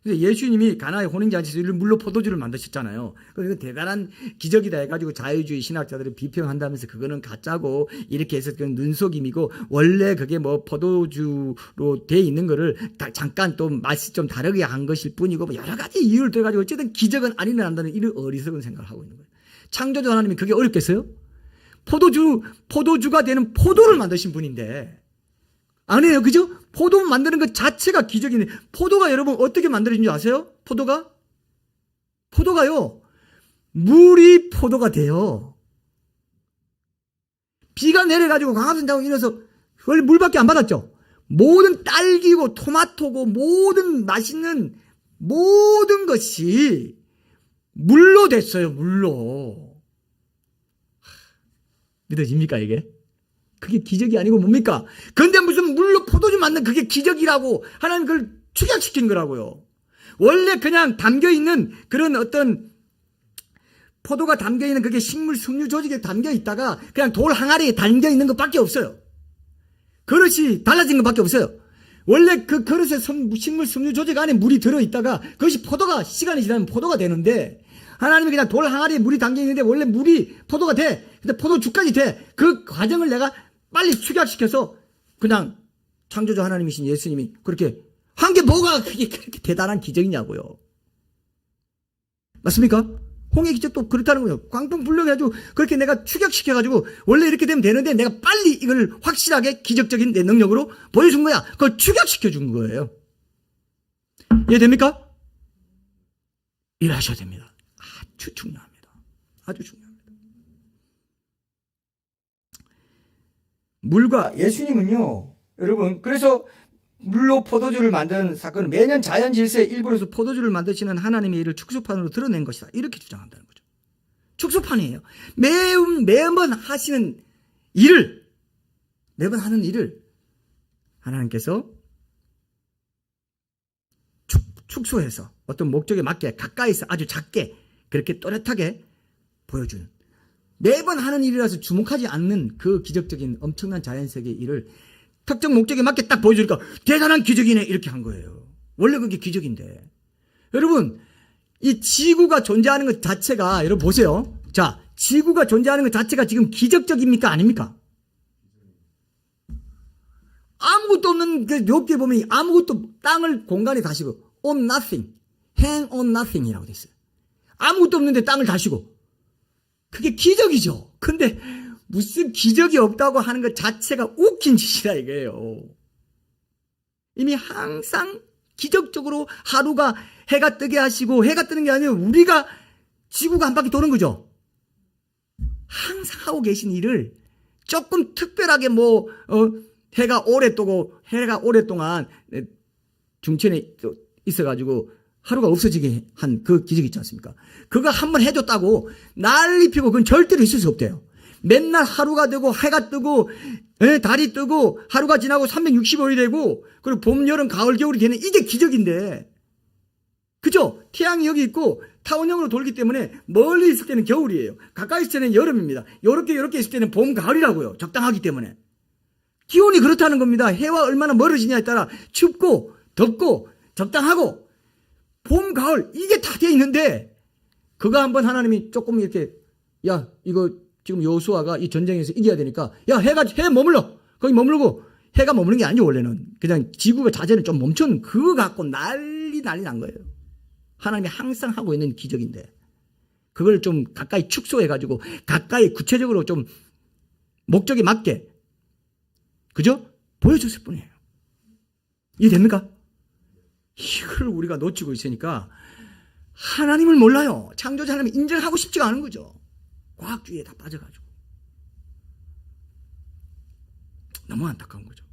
Speaker 1: 그래서 예수님이 가나의 혼인잔치에서 물로 포도주를 만드셨잖아요. 그래서 대단한 기적이다 해가지고 자유주의 신학자들이 비평한다면서 그거는 가짜고 이렇게 해서 그건 눈속임이고 원래 그게 포도주로 돼 있는 거를 잠깐 또 맛이 좀 다르게 한 것일 뿐이고 여러 가지 이유를 들어가지고 어쨌든 기적은 안 일어난다는 이런 어리석은 생각을 하고 있는 거예요. 창조주 하나님이 그게 어렵겠어요? 포도주가 되는 포도를 만드신 분인데 아니에요, 그죠? 포도 만드는 것 자체가 기적이네. 포도가 여러분 어떻게 만들어진 줄 아세요? 포도가요 물이 포도가 돼요. 비가 내려가지고 강화도에 이래서 원래 물밖에 안 받았죠. 모든 딸기고 토마토고 모든 맛있는 모든 것이 물로 됐어요. 물로. 믿어집니까 이게? 그게 기적이 아니고 뭡니까? 그런데 무슨 물로 포도주 만든 그게 기적이라고 하나님 그걸 축약시킨 거라고요. 원래 그냥 담겨있는 그런 어떤 포도가 담겨있는 그게 식물 섬유 조직에 담겨있다가 그냥 돌 항아리에 담겨있는 것밖에 없어요. 그릇이 달라진 것밖에 없어요. 원래 그 그릇에 식물 섬유 조직 안에 물이 들어있다가 그것이 포도가 시간이 지나면 포도가 되는데 하나님이 그냥 돌 항아리에 물이 담겨있는데 원래 물이 포도가 돼. 근데 포도주까지 돼. 그 과정을 내가 빨리 축약시켜서 그냥 창조주 하나님이신 예수님이 그렇게 한 게 뭐가 그게 그렇게 대단한 기적이냐고요. 맞습니까? 홍해 기적도 그렇다는 거예요. 광풍 불력해가지고 그렇게 내가 축약시켜가지고 원래 이렇게 되면 되는데 내가 빨리 이걸 확실하게 기적적인 내 능력으로 보여준 거야. 그걸 축약시켜준 거예요. 이해됩니까? 일하셔야 됩니다. 아주 중요합니다. 아주 중요합니다. 물과 예수님은요, 여러분, 그래서 물로 포도주를 만드는 사건은 매년 자연 질서의 일부로서 포도주를 만드시는 하나님의 일을 축소판으로 드러낸 것이다. 이렇게 주장한다는 거죠. 축소판이에요. 매번 하시는 일을, 매번 하는 일을 하나님께서 축소해서 어떤 목적에 맞게 가까이서 아주 작게 그렇게 또렷하게 보여주는 매번 하는 일이라서 주목하지 않는 그 기적적인 엄청난 자연세계의 일을 특정 목적에 맞게 딱 보여주니까 대단한 기적이네 이렇게 한 거예요. 원래 그게 기적인데 여러분 이 지구가 존재하는 것 자체가 여러분 보세요. 자, 지구가 존재하는 것 자체가 지금 기적적입니까 아닙니까? 아무것도 없는 그 엽기에 보면 아무것도 땅을 공간에 다시고 on nothing, hang on nothing이라고 돼 있어요. 아무것도 없는데 땅을 다시고 그게 기적이죠. 근데 무슨 기적이 없다고 하는 것 자체가 웃긴 짓이다 이거예요. 이미 항상 기적적으로 하루가 해가 뜨게 하시고, 해가 뜨는 게 아니라 우리가 지구가 한 바퀴 도는 거죠. 항상 하고 계신 일을 조금 특별하게 해가 오래 뜨고 해가 오랫동안 중천에 있어가지고 하루가 없어지게 한 그 기적 있지 않습니까? 그거 한번 해줬다고 난리 피고 그건 절대로 있을 수 없대요. 맨날 하루가 되고 해가 뜨고 달이 뜨고 하루가 지나고 365일이 되고 그리고 봄, 여름, 가을, 겨울이 되는 이게 기적인데, 그죠? 태양이 여기 있고 타원형으로 돌기 때문에 멀리 있을 때는 겨울이에요. 가까이 있을 때는 여름입니다. 요렇게 있을 때는 봄, 가을이라고요. 적당하기 때문에. 기온이 그렇다는 겁니다. 해와 얼마나 멀어지냐에 따라 춥고 덥고 적당하고 봄, 가을 이게 다 되어 있는데, 그거 한번 하나님이 조금 이렇게, 야 이거 지금 여호수아가 이 전쟁에서 이겨야 되니까 야 해 머물러. 거기 머물고, 해가 머무는 게 아니죠. 원래는 그냥 지구가 자재는 좀 멈춘 그거 갖고 난리 난 거예요. 하나님이 항상 하고 있는 기적인데 그걸 좀 가까이 축소해가지고 가까이 구체적으로 좀 목적에 맞게, 그죠? 보여줬을 뿐이에요. 이해됩니까? 이걸 우리가 놓치고 있으니까 하나님을 몰라요. 창조자 하나님을 인정하고 싶지가 않은 거죠. 과학주의에 다 빠져가지고. 너무 안타까운 거죠.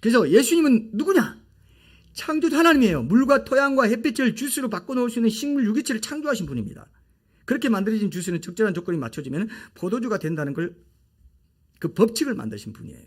Speaker 1: 그래서 예수님은 누구냐? 창조자 하나님이에요. 물과 토양과 햇빛을 주스로 바꿔놓을 수 있는 식물 유기체를 창조하신 분입니다. 그렇게 만들어진 주스는 적절한 조건이 맞춰지면 포도주가 된다는 걸, 그 법칙을 만드신 분이에요.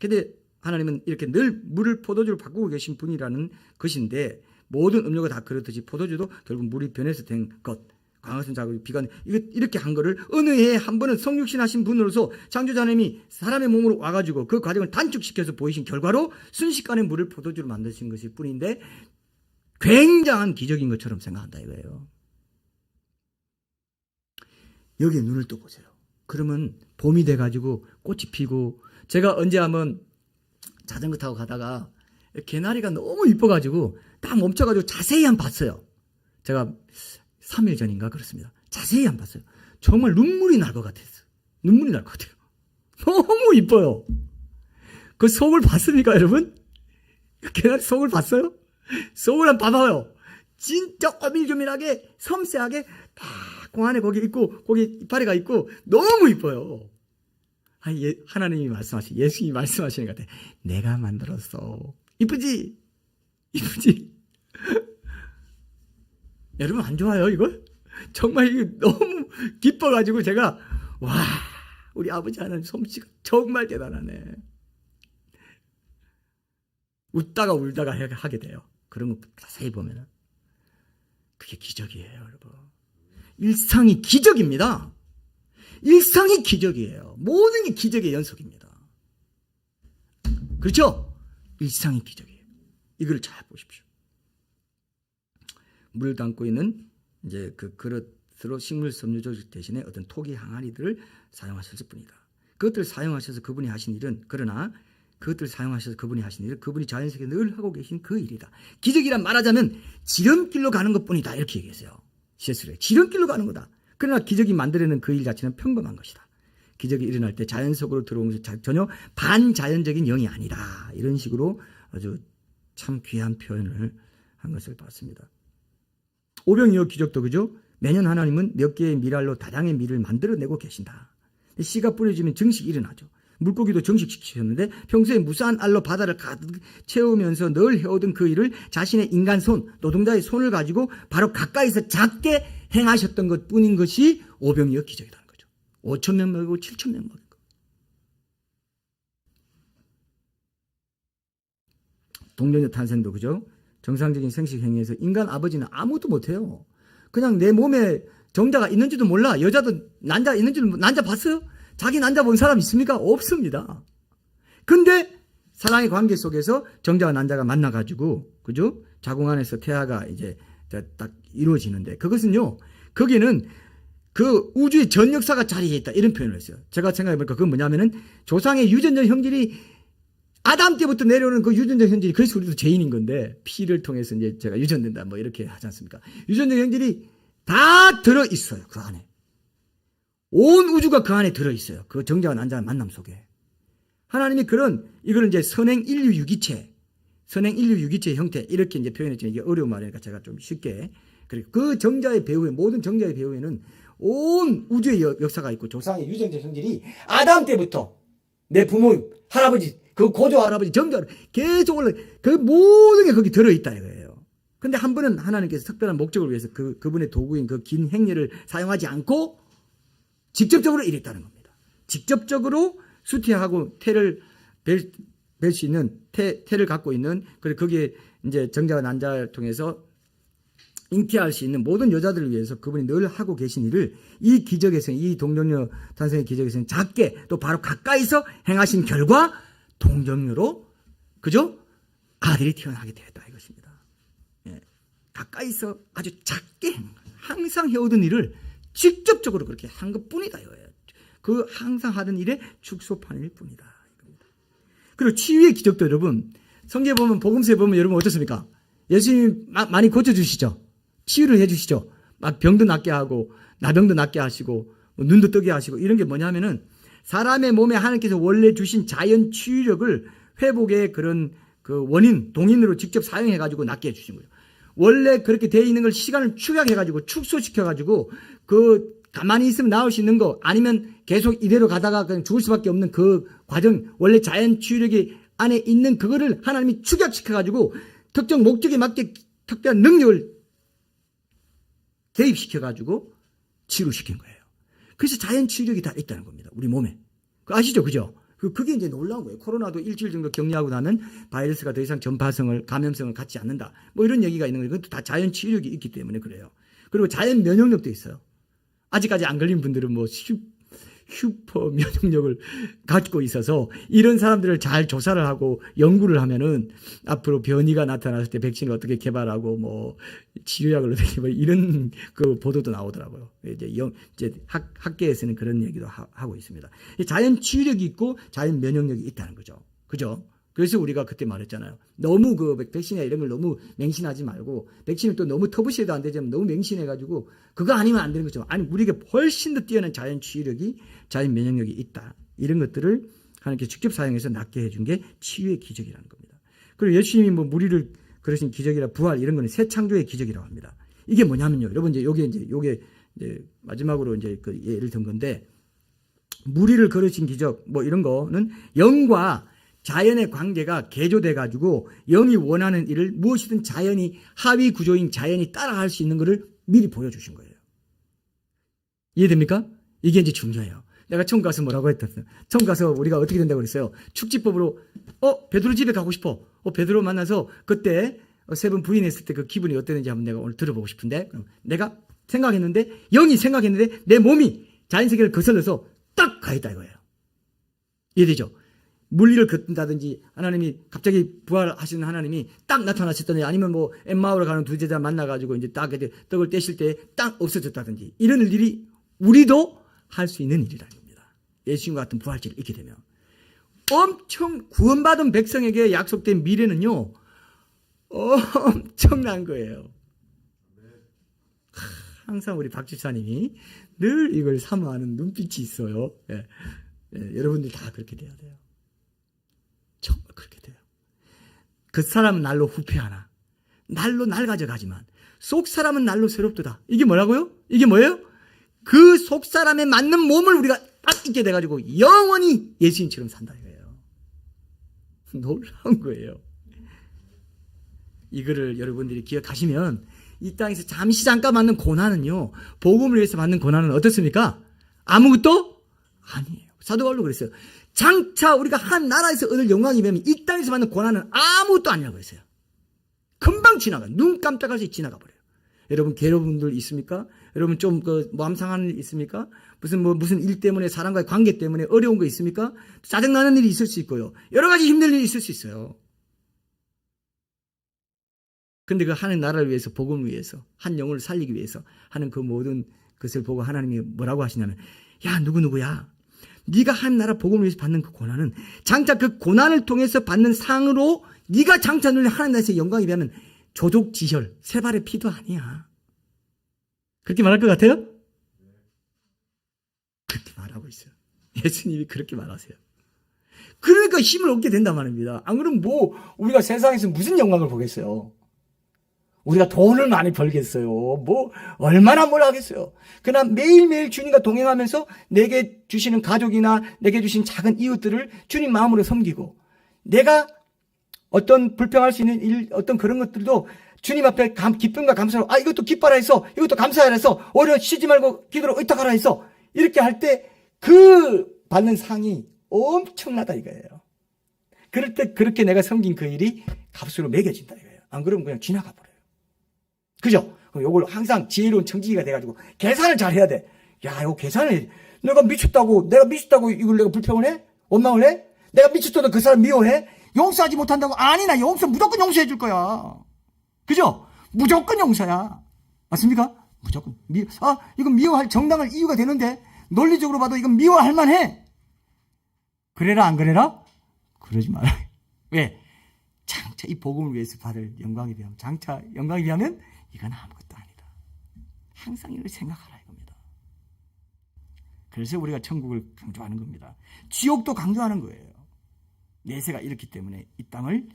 Speaker 1: 근데 하나님은 이렇게 늘 물을 포도주로 바꾸고 계신 분이라는 것인데, 모든 음료가 다 그렇듯이 포도주도 결국 물이 변해서 된 것, 광합성 작업이 비가 이렇게 한 거를 어느 해에 한 번은 성육신하신 분으로서 창조자 하나님이 사람의 몸으로 와가지고 그 과정을 단축시켜서 보이신 결과로 순식간에 물을 포도주로 만드신 것일 뿐인데 굉장한 기적인 것처럼 생각한다 이거예요. 여기에 눈을 떠보세요. 그러면 봄이 돼가지고 꽃이 피고, 제가 언제 한번 자전거 타고 가다가 개나리가 너무 이뻐가지고 딱 멈춰가지고 자세히 한번 봤어요. 제가 3일 전인가 그렇습니다. 자세히 안 봤어요. 정말 눈물이 날 것 같았어요. 눈물이 날 것 같아요. 너무 이뻐요. 그 속을 봤습니까 여러분? 개나리 속을 봤어요? 속을 한번 봐봐요. 진짜 어밀조밀하게 섬세하게 딱 공안에 거기 있고 거기 이파리가 있고 너무 이뻐요. 하나님이 말씀하신, 예수님이 말씀하시는 것 같아. 내가 만들었어. 이쁘지? 이쁘지? 여러분 안 좋아요 이걸? 정말 이게 너무 기뻐가지고 제가 와, 우리 아버지 하나님 솜씨가 정말 대단하네. 웃다가 울다가 하게 돼요. 그런 거 자세히 보면 그게 기적이에요 여러분. 일상이 기적입니다. 일상이 기적이에요. 모든 게 기적의 연속입니다. 그렇죠? 일상이 기적이에요. 이걸 잘 보십시오. 물을 담고 있는 이제 그 그릇으로 식물 섬유조 대신에 어떤 토기 항아리들을 사용하셨을 뿐이다. 그것들을 사용하셔서 그분이 하신 일은, 그러나 그것들을 사용하셔서 그분이 하신 일은 그분이 자연스럽게 늘 하고 계신 그 일이다. 기적이란 말하자면 지름길로 가는 것뿐이다 이렇게 얘기했어요. 시에스로에 지름길로 가는 거다. 그러나 기적이 만들어내는 그 일 자체는 평범한 것이다. 기적이 일어날 때 자연 속으로 들어오는 것이 전혀 반자연적인 영이 아니다. 이런 식으로 아주 참 귀한 표현을 한 것을 봤습니다. 오병이어 기적도 그죠? 매년 하나님은 몇 개의 밀알로 다량의 밀을 만들어내고 계신다. 씨가 뿌려지면 증식이 일어나죠. 물고기도 증식시키셨는데 평소에 무수한 알로 바다를 가득 채우면서 늘 해오던 그 일을 자신의 인간 손, 노동자의 손을 가지고 바로 가까이서 작게 행하셨던 것뿐인 것이 오병이어 기적이라는 거죠. 5,000명 먹이고 7,000명 먹이고. 동정녀 탄생도 그죠? 정상적인 생식 행위에서 인간 아버지는 아무도 못해요. 그냥 내 몸에 정자가 있는지도 몰라. 여자도 난자 있는지도, 난자 봤어요? 자기 난자 본 사람 있습니까? 없습니다. 근데 사랑의 관계 속에서 정자와 난자가 만나가지고, 그죠? 자궁 안에서 태아가 이제 딱 이루어지는데, 그것은요, 거기는 그 우주의 전 역사가 자리에 있다. 이런 표현을 했어요. 제가 생각해보니까 그건 뭐냐면은 조상의 유전적 형질이 아담 때부터 내려오는 그 유전적 형질이, 그래서 우리도 죄인인 건데, 피를 통해서 이제 제가 유전된다, 뭐 이렇게 하지 않습니까? 유전적 형질이 다 들어있어요. 그 안에. 온 우주가 그 안에 들어있어요. 그 정자와 난자의 만남 속에. 하나님이 이걸 이제 선행 인류 유기체 형태, 이렇게 이제 표현했지만 이게 어려운 말이니까 제가 좀 쉽게. 그리고 그 정자의 배후에, 모든 정자의 배후에는 온 우주의 역사가 있고 조상의 유전자 성질이 아담 때부터 내 부모, 할아버지, 그 고조 할아버지 정자로 계속 그 모든 게 거기 들어있다 이거예요. 근데 한 번은 하나님께서 특별한 목적을 위해서 그분의 도구인 그 긴 행렬을 사용하지 않고 직접적으로 이랬다는 겁니다. 직접적으로 수태하고 태를 뵐 수 있는 태를 갖고 있는, 그리고 거기에 이제 정자와 난자를 통해서 잉태할 수 있는 모든 여자들을 위해서 그분이 늘 하고 계신 일을 이 기적에서는, 이 동정녀 탄생의 기적에서는 작게 또 바로 가까이서 행하신 결과 동정녀로, 그죠? 아들이 태어나게 되었다 이것입니다. 예. 가까이서 아주 작게 항상 해오던 일을 직접적으로 그렇게 한 것뿐이다 이거예요. 그 항상 하던 일의 축소판일 뿐이다 이겁니다. 그리고 치유의 기적도 여러분, 성경에 보면, 복음서에 보면 여러분 어떻습니까? 예수님이 많이 고쳐주시죠. 치유를 해주시죠. 막 병도 낫게 하고 나병도 낫게 하시고 눈도 뜨게 하시고, 이런 게 뭐냐면은 사람의 몸에 하나님께서 원래 주신 자연 치유력을 회복의 그런 그 원인, 동인으로 직접 사용해가지고 낫게 해주신 거예요. 원래 그렇게 되어 있는 걸 시간을 축약해가지고 축소시켜가지고 그 가만히 있으면 나올 수 있는 거, 아니면 계속 이대로 가다가 그냥 죽을 수밖에 없는 그 과정, 원래 자연 치유력이 안에 있는 그거를 하나님이 축약시켜가지고 특정 목적에 맞게 특별한 능력을 개입시켜가지고 치유시킨 거예요. 그래서 자연 치유력이 다 있다는 겁니다. 우리 몸에. 아시죠? 그죠? 그게 이제 놀라운 거예요. 코로나도 일주일 정도 격리하고 나면 바이러스가 더 이상 전파성을, 감염성을 갖지 않는다. 뭐 이런 얘기가 있는 거예요. 그것도 다 자연 치유력이 있기 때문에 그래요. 그리고 자연 면역력도 있어요. 아직까지 안 걸린 분들은 뭐 슈퍼 면역력을 갖고 있어서 이런 사람들을 잘 조사를 하고 연구를 하면은 앞으로 변이가 나타났을 때 백신을 어떻게 개발하고 뭐 치료약을 어떻게 뭐 이런 그 보도도 나오더라고요. 이제 학계에서는 그런 얘기도 하고 있습니다. 자연 치유력이 있고 자연 면역력이 있다는 거죠. 그죠? 그래서 우리가 그때 말했잖아요. 너무 그 백신이나 이런 걸 너무 맹신하지 말고, 백신을 또 너무 터부시해도 안 되지만 너무 맹신해가지고 그거 아니면 안 되는 거죠. 아니, 우리에게 훨씬 더 뛰어난 자연 치유력이, 자연 면역력이 있다. 이런 것들을 하나님께 직접 사용해서 낫게 해준 게 치유의 기적이라는 겁니다. 그리고 예수님이 뭐 무리를 그러신 기적이라 부활 이런 거는 새 창조의 기적이라고 합니다. 이게 뭐냐면요. 여러분 요게 이제 마지막으로 이제 그 예를 든 건데, 무리를 걸으신 기적 뭐 이런 거는 영과 자연의 관계가 개조돼 가지고 영이 원하는 일을 무엇이든 자연이, 하위 구조인 자연이 따라할 수 있는 것을 미리 보여주신 거예요. 이해됩니까? 이게 이제 중요해요. 내가 처음 가서 뭐라고 했었어요. 처음 가서 우리가 어떻게 된다고 그랬어요. 축지법으로 베드로 집에 가고 싶어. 베드로 만나서 그때 세 번 부인했을 때 그 기분이 어땠는지 한번 내가 오늘 들어보고 싶은데, 내가 생각했는데, 영이 생각했는데 내 몸이 자연세계를 거슬러서 딱 가있다 이거예요. 이해되죠? 물리를 걷는다든지, 하나님이 갑자기 부활하시는 하나님이 딱 나타나셨다든지, 아니면 뭐 엠마오로 가는 두 제자 만나가지고 이제 딱 떡을 떼실 때 딱 없어졌다든지, 이런 일이 우리도 할 수 있는 일이라는 겁니다. 예수님과 같은 부활체를 있게 되면 엄청 구원받은 백성에게 약속된 미래는요 엄청난 거예요. 항상 우리 박 집사님이 늘 이걸 사모하는 눈빛이 있어요. 여러분들 다 그렇게 돼야 돼요. 정말 그렇게 돼요. 그 사람은 날로 후패하나 날로 낡아져가지만 속 사람은 날로 새롭도다. 이게 뭐라고요? 이게 뭐예요? 그 속 사람에 맞는 몸을 우리가 딱 있게 돼가지고 영원히 예수님처럼 산다 이거예요. 놀라운 거예요. 이거를 여러분들이 기억하시면 이 땅에서 잠깐 받는 고난은요, 복음을 위해서 받는 고난은 어떻습니까? 아무것도 아니에요. 사도 바울도 그랬어요. 장차 우리가 한 나라에서 얻을 영광이 되면 이 땅에서 받는 고난은 아무것도 아니라고 했어요. 금방 지나가. 눈 깜짝할 수 지나가 버려요. 여러분 괴로운 분들 있습니까? 여러분 좀 마음 상하는 일 있습니까? 무슨 일 때문에, 사람과의 관계 때문에 어려운 거 있습니까? 짜증나는 일이 있을 수 있고요. 여러 가지 힘든 일이 있을 수 있어요. 근데 그 하는 나라를 위해서, 복음을 위해서, 한 영혼을 살리기 위해서 하는 그 모든 것을 보고 하나님이 뭐라고 하시냐면, 야 누구야, 네가 한 나라 복음을 위해서 받는 그 고난은 장차 그 고난을 통해서 받는 상으로 네가 장차 누릴 하나님 나라에서 영광이 되면 조족지혈, 세 발의 피도 아니야. 그렇게 말할 것 같아요? 그렇게 말하고 있어요. 예수님이 그렇게 말하세요. 그러니까 힘을 얻게 된단 말입니다. 안 그러면 뭐 우리가 세상에서 무슨 영광을 보겠어요? 우리가 돈을 많이 벌겠어요? 뭐 얼마나 뭘 하겠어요? 그러나 매일매일 주님과 동행하면서 내게 주시는 가족이나 내게 주신 작은 이웃들을 주님 마음으로 섬기고, 내가 어떤 불평할 수 있는 일, 어떤 그런 것들도 주님 앞에 기쁨과 감사로, 이것도 기뻐라 해서, 이것도 감사하라 해서, 오히려 쉬지 말고 기도로 의탁하라 해서, 이렇게 할 때 그 받는 상이 엄청나다 이거예요. 그럴 때 그렇게 내가 섬긴 그 일이 값으로 매겨진다 이거예요. 안 그러면 그냥 지나가 버려요. 그죠? 요걸 항상 지혜로운 청지기가 돼가지고 계산을 잘 해야 돼. 야, 이거 계산을, 내가 미쳤다고 이걸 내가 불평을 해? 원망을 해? 내가 미쳤다고 그 사람 미워해? 용서하지 못한다고? 아니, 나 무조건 용서해 줄 거야. 그죠? 무조건 용서야. 맞습니까? 무조건. 이건 미워할 정당한 이유가 되는데, 논리적으로 봐도 이건 미워할 만해. 그래라, 안 그래라? 그러지 마라. 왜? 장차 이 복음을 위해서 받을 영광에 비하면, 장차 영광에 비하면 이건 아무것도 아니다. 항상 이걸 생각하라 이겁니다. 그래서 우리가 천국을 강조하는 겁니다. 지옥도 강조하는 거예요. 내세가 이렇기 때문에 이 땅을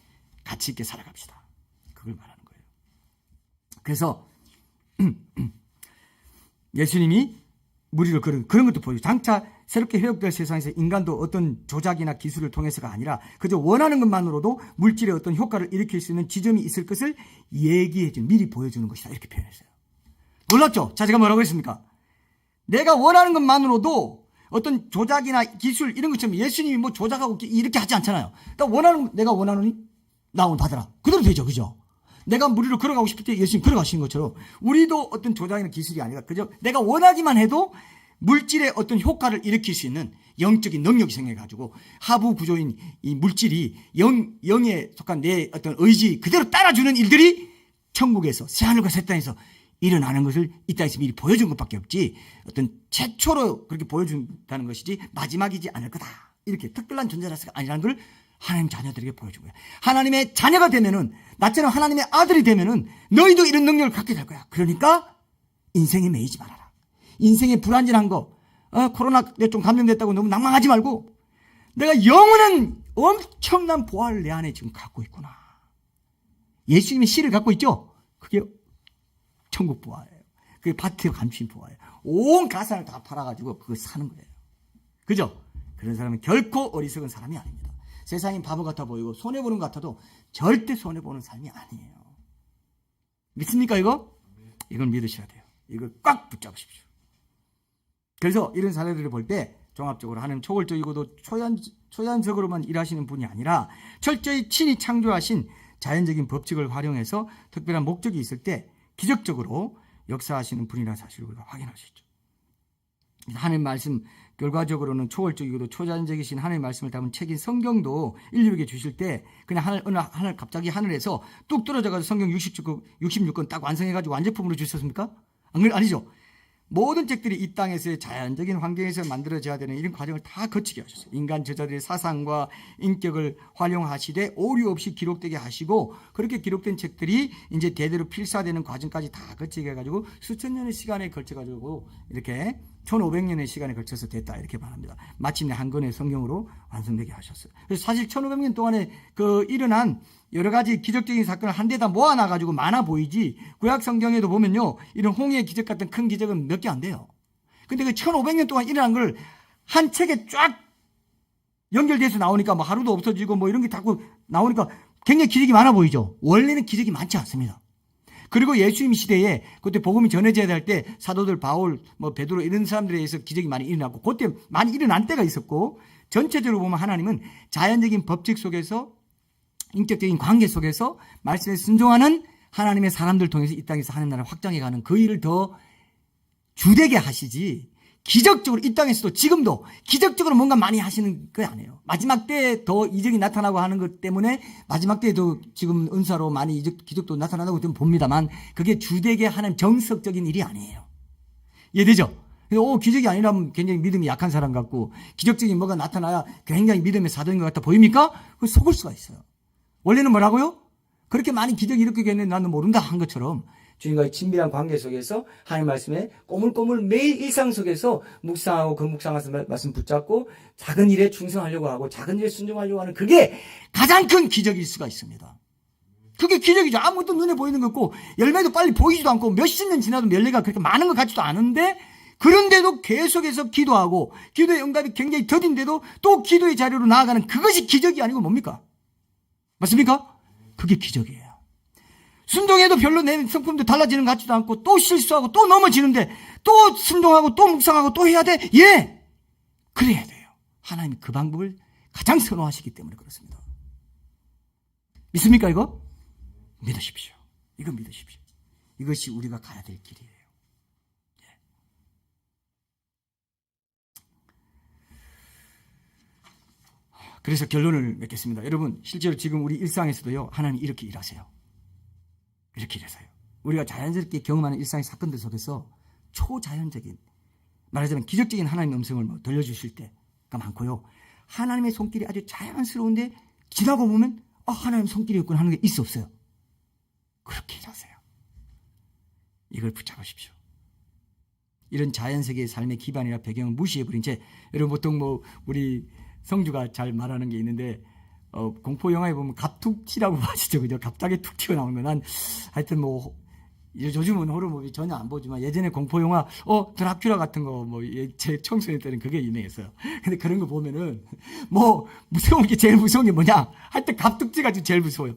Speaker 1: 가치 있게 살아갑시다. 그걸 말하는 거예요. 그래서 예수님이 무리를 그런 것도 보여요. 장차 새롭게 회복될 세상에서 인간도 어떤 조작이나 기술을 통해서가 아니라 그저 원하는 것만으로도 물질의 어떤 효과를 일으킬 수 있는 지점이 있을 것을 얘기해준, 미리 보여주는 것이다. 이렇게 표현했어요. 놀랍죠? 자, 제가 뭐라고 했습니까? 내가 원하는 것만으로도 어떤 조작이나 기술 이런 것처럼 예수님이 뭐 조작하고 이렇게 하지 않잖아요. 내가 원하노니 나 오늘 받아라. 그대로 되죠. 그죠? 내가 무리로 걸어가고 싶을 때 예수님 걸어가시는 것처럼 우리도 어떤 조작이나 기술이 아니라 그저 내가 원하기만 해도 물질의 어떤 효과를 일으킬 수 있는 영적인 능력이 생겨가지고 하부 구조인 이 물질이 영에 속한 내 어떤 의지 그대로 따라주는 일들이 천국에서 새하늘과 새 땅에서 일어나는 것을 이 땅에서 미리 보여준 것밖에 없지, 어떤 최초로 그렇게 보여준다는 것이지 마지막이지 않을 거다. 이렇게 특별한 존재라서가 아니라는 걸 하나님 자녀들에게 보여준 거야. 하나님의 자녀가 되면은, 나처럼 하나님의 아들이 되면은 너희도 이런 능력을 갖게 될 거야. 그러니까 인생에 매이지 말아라. 인생에 불안전한 거, 코로나에 좀 감염됐다고 너무 낭망하지 말고, 내가 영원한 엄청난 보화를 내 안에 지금 갖고 있구나. 예수님의 씨를 갖고 있죠? 그게 천국 보화예요. 그게 밭에 감춘 보화예요. 온 가산을 다 팔아가지고 그걸 사는 거예요. 그죠? 그런 사람은 결코 어리석은 사람이 아닙니다. 세상이 바보 같아 보이고 손해보는 것 같아도 절대 손해보는 삶이 아니에요. 믿습니까 이거? 이건 믿으셔야 돼요. 이걸 꽉 붙잡으십시오. 그래서 이런 사례들을 볼 때 종합적으로 하나님 초월적이고도 초연적으로만 일하시는 분이 아니라 철저히 친히 창조하신 자연적인 법칙을 활용해서 특별한 목적이 있을 때 기적적으로 역사하시는 분이라는 사실을 우리가 확인할 수 있죠. 하나님 말씀, 결과적으로는 초월적이고도 초자연적이신 하나님의 말씀을 담은 책인 성경도 인류에게 주실 때 그냥 하늘 갑자기 하늘에서 뚝 떨어져가지고 성경 66권 딱 완성해가지고 완제품으로 주셨습니까? 아니죠. 모든 책들이 이 땅에서의 자연적인 환경에서 만들어져야 되는 이런 과정을 다 거치게 하셨어요. 인간 저자들의 사상과 인격을 활용하시되 오류 없이 기록되게 하시고, 그렇게 기록된 책들이 이제 대대로 필사되는 과정까지 다 거치게 해가지고 수천 년의 시간에 걸쳐가지고 이렇게 1500년의 시간에 걸쳐서 됐다 이렇게 말합니다. 마침내 한 권의 성경으로 완성되게 하셨어요. 그래서 사실 1500년 동안에 그 일어난 여러 가지 기적적인 사건을 한 데다 모아놔가지고 많아 보이지, 구약 성경에도 보면요, 이런 홍해의 기적 같은 큰 기적은 몇 개 안 돼요. 근데 그 1500년 동안 일어난 걸 한 책에 쫙 연결돼서 나오니까 뭐 하루도 없어지고 뭐 이런 게 자꾸 나오니까 굉장히 기적이 많아 보이죠. 원래는 기적이 많지 않습니다. 그리고 예수님 시대에 그때 복음이 전해져야 할 때 사도들 바울, 뭐 베드로 이런 사람들에 의해서 기적이 많이 일어났고, 그때 많이 일어난 때가 있었고, 전체적으로 보면 하나님은 자연적인 법칙 속에서 인격적인 관계 속에서 말씀에 순종하는 하나님의 사람들 통해서 이 땅에서 하나님 나라를 확장해가는 그 일을 더 주되게 하시지, 기적적으로 이 땅에서도 지금도 기적적으로 뭔가 많이 하시는 거 아니에요. 마지막 때에 더 이적이 나타나고 하는 것 때문에 마지막 때에도 지금 은사로 많이 기적도 나타나고 좀 봅니다만, 그게 주되게 하는 정석적인 일이 아니에요. 이해되죠? 기적이 아니라면 굉장히 믿음이 약한 사람 같고, 기적적인 뭐가 나타나야 굉장히 믿음의 사도인 것 같아 보입니까? 그 속을 수가 있어요. 원래는 뭐라고요? 그렇게 많이 기적이 일으키겠는데 나는 모른다 한 것처럼 주님과의 친밀한 관계 속에서 하나님 말씀에 꼬물꼬물 매일 일상 속에서 묵상하고 그 묵상하신 말씀 붙잡고 작은 일에 충성하려고 하고 작은 일에 순종하려고 하는 그게
Speaker 2: 가장 큰 기적일 수가 있습니다. 그게 기적이죠. 아무것도 눈에 보이는 거 없고 열매도 빨리 보이지도 않고 몇십 년 지나도 열매가 그렇게 많은 것 같지도 않은데 그런데도 계속해서 기도하고 기도의 응답이 굉장히 더딘데도 또 기도의 자리로 나아가는 그것이 기적이 아니고 뭡니까? 맞습니까? 그게 기적이에요. 순종해도 별로 내 성품도 달라지는 것 같지도 않고 또 실수하고 또 넘어지는데 또 순종하고 또 묵상하고 또 해야 돼? 예! 그래야 돼요. 하나님이 그 방법을 가장 선호하시기 때문에 그렇습니다. 믿습니까 이거? 믿으십시오. 이거 믿으십시오. 이것이 우리가 가야 될 길이에요. 예. 그래서 결론을 맺겠습니다. 여러분 실제로 지금 우리 일상에서도요 하나님 이렇게 일하세요. 이렇게 일하세요. 우리가 자연스럽게 경험하는 일상의 사건들 속에서 초자연적인 말하자면 기적적인 하나님의 음성을 들려주실 때가 많고요. 하나님의 손길이 아주 자연스러운데 지나고 보면 하나님 손길이었구나 하는 게 있어 없어요? 그렇게 일하세요. 이걸 붙잡으십시오. 이런 자연세계의 삶의 기반이나 배경을 무시해버린 채 여러분 보통 우리 성주가 잘 말하는 게 있는데 공포 영화에 보면 갑툭튀라고 하시죠, 그죠? 갑자기 툭 튀어나오는 건 난 하여튼 요즘은 호러무비 전혀 안 보지만 예전에 공포 영화 드라큘라 같은 거 제 청소년 때는 그게 유명했어요. 근데 그런 거 보면은 무서운 게 제일 무서운 게 뭐냐? 하여튼 갑툭튀가 제일 무서워요.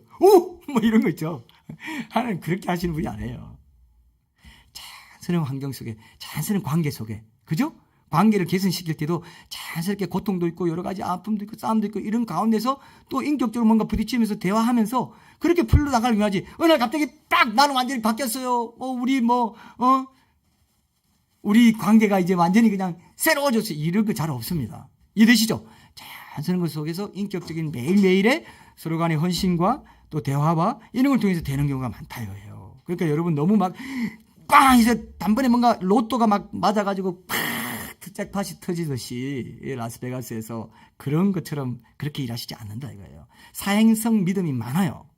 Speaker 2: 이런 거 있죠. 하나님 그렇게 하시는 분이 아니에요. 자연스러운 환경 속에 자연스러운 관계 속에 그죠? 관계를 개선시킬 때도 자연스럽게 고통도 있고 여러 가지 아픔도 있고 싸움도 있고 이런 가운데서 또 인격적으로 뭔가 부딪히면서 대화하면서 그렇게 풀러나가는 거지. 어느 날 갑자기 딱 나는 완전히 바뀌었어요. 우리 관계가 이제 완전히 그냥 새로워졌어요. 이런 거 잘 없습니다. 이해되시죠? 자연스러운 것 속에서 인격적인 매일매일의 서로 간의 헌신과 또 대화와 이런 걸 통해서 되는 경우가 많다 이거예요. 그러니까 여러분 너무 이제 단번에 뭔가 로또가 맞아가지고 잭팟이 터지듯이 라스베가스에서 그런 것처럼 그렇게 일하시지 않는다 이거예요. 사행성 믿음이 많아요.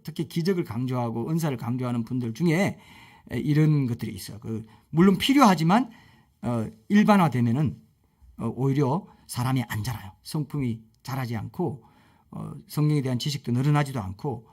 Speaker 2: 특히 기적을 강조하고 은사를 강조하는 분들 중에 이런 것들이 있어요. 물론 필요하지만 일반화되면은 오히려 사람이 안 자라요. 성품이 자라지 않고 성경에 대한 지식도 늘어나지도 않고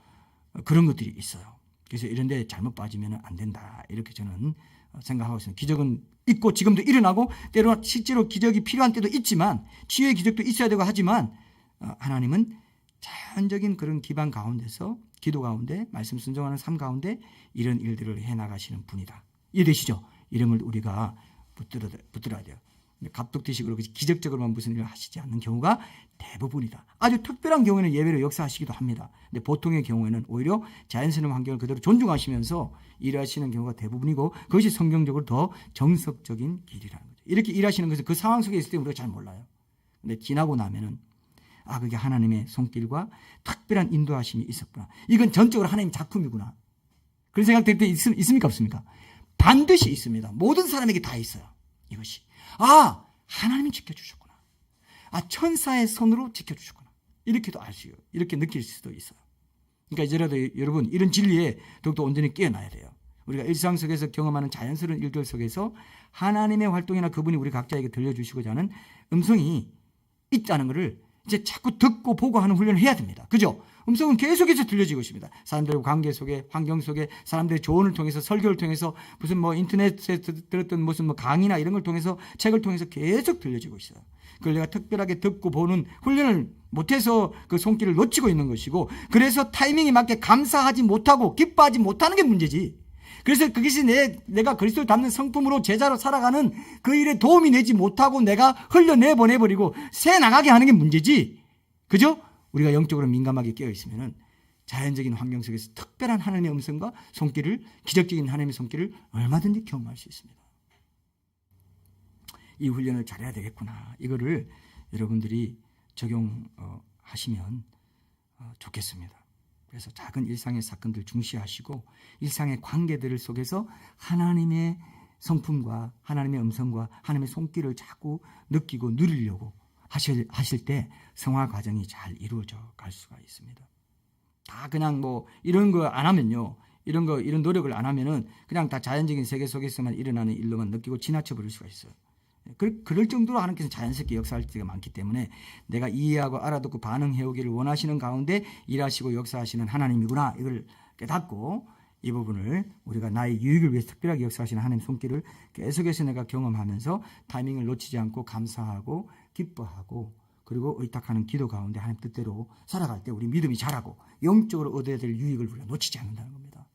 Speaker 2: 그런 것들이 있어요. 그래서 이런 데 잘못 빠지면 안 된다. 이렇게 저는 생각하고 있습니다. 기적은 있고 지금도 일어나고 때로 실제로 기적이 필요한 때도 있지만 치유의 기적도 있어야 되고 하지만 하나님은 자연적인 그런 기반 가운데서 기도 가운데 말씀 순종하는 삶 가운데 이런 일들을 해나가시는 분이다. 이해되시죠? 이름을 우리가 붙들어야 돼요. 갑툭튀식으로 기적적으로만 무슨 일을 하시지 않는 경우가 대부분이다. 아주 특별한 경우에는 예외로 역사하시기도 합니다. 근데 보통의 경우에는 오히려 자연스러운 환경을 그대로 존중하시면서 일하시는 경우가 대부분이고 그것이 성경적으로 더 정석적인 길이라는 거죠. 이렇게 일하시는 것은 그 상황 속에 있을 때 우리가 잘 몰라요. 근데 지나고 나면은 그게 하나님의 손길과 특별한 인도하심이 있었구나. 이건 전적으로 하나님 작품이구나. 그런 생각 들 때 있습니까 없습니까? 반드시 있습니다. 모든 사람에게 다 있어요. 이것이. 하나님이 지켜주셨구나. 천사의 손으로 지켜주셨구나. 이렇게도 이렇게 느낄 수도 있어요. 그러니까 이제라도 여러분 이런 진리에 더욱더 온전히 깨어나야 돼요. 우리가 일상 속에서 경험하는 자연스러운 일들 속에서 하나님의 활동이나 그분이 우리 각자에게 들려주시고자 하는 음성이 있다는 것을 이제 자꾸 듣고 보고 하는 훈련을 해야 됩니다. 그죠? 음성은 계속해서 들려지고 있습니다. 사람들의 관계 속에, 환경 속에, 사람들의 조언을 통해서, 설교를 통해서, 무슨 인터넷에 들었던 무슨 강의나 이런 걸 통해서, 책을 통해서 계속 들려지고 있어요. 그걸 내가 특별하게 듣고 보는 훈련을 못해서 그 손길을 놓치고 있는 것이고, 그래서 타이밍에 맞게 감사하지 못하고 기뻐하지 못하는 게 문제지. 그래서 그것이 내가 그리스도를 닮는 성품으로 제자로 살아가는 그 일에 도움이 되지 못하고 내가 흘려내보내버리고 새 나가게 하는 게 문제지. 그죠? 우리가 영적으로 민감하게 깨어있으면 자연적인 환경 속에서 특별한 하나님의 음성과 손길을, 기적적인 하나님의 손길을 얼마든지 경험할 수 있습니다. 이 훈련을 잘해야 되겠구나. 이거를 여러분들이 적용하시면 좋겠습니다. 그래서 작은 일상의 사건들 중시하시고 일상의 관계들 속에서 하나님의 성품과 하나님의 음성과 하나님의 손길을 자꾸 느끼고 누리려고 하실 때 성화 과정이 잘 이루어져 갈 수가 있습니다. 다 그냥 이런 거 안 하면요. 이런 노력을 안 하면은 그냥 다 자연적인 세계 속에서만 일어나는 일로만 느끼고 지나쳐 버릴 수가 있어요. 그럴 정도로 하나님께서 자연스럽게 역사할 때가 많기 때문에 내가 이해하고 알아듣고 반응해 오기를 원하시는 가운데 일하시고 역사하시는 하나님이구나, 이걸 깨닫고 이 부분을 우리가 나의 유익을 위해서 특별하게 역사하시는 하나님의 손길을 계속해서 내가 경험하면서 타이밍을 놓치지 않고 감사하고 기뻐하고 그리고 의탁하는 기도 가운데 하나님 뜻대로 살아갈 때 우리 믿음이 자라고 영적으로 얻어야 될 유익을 우리가 놓치지 않는다는 겁니다.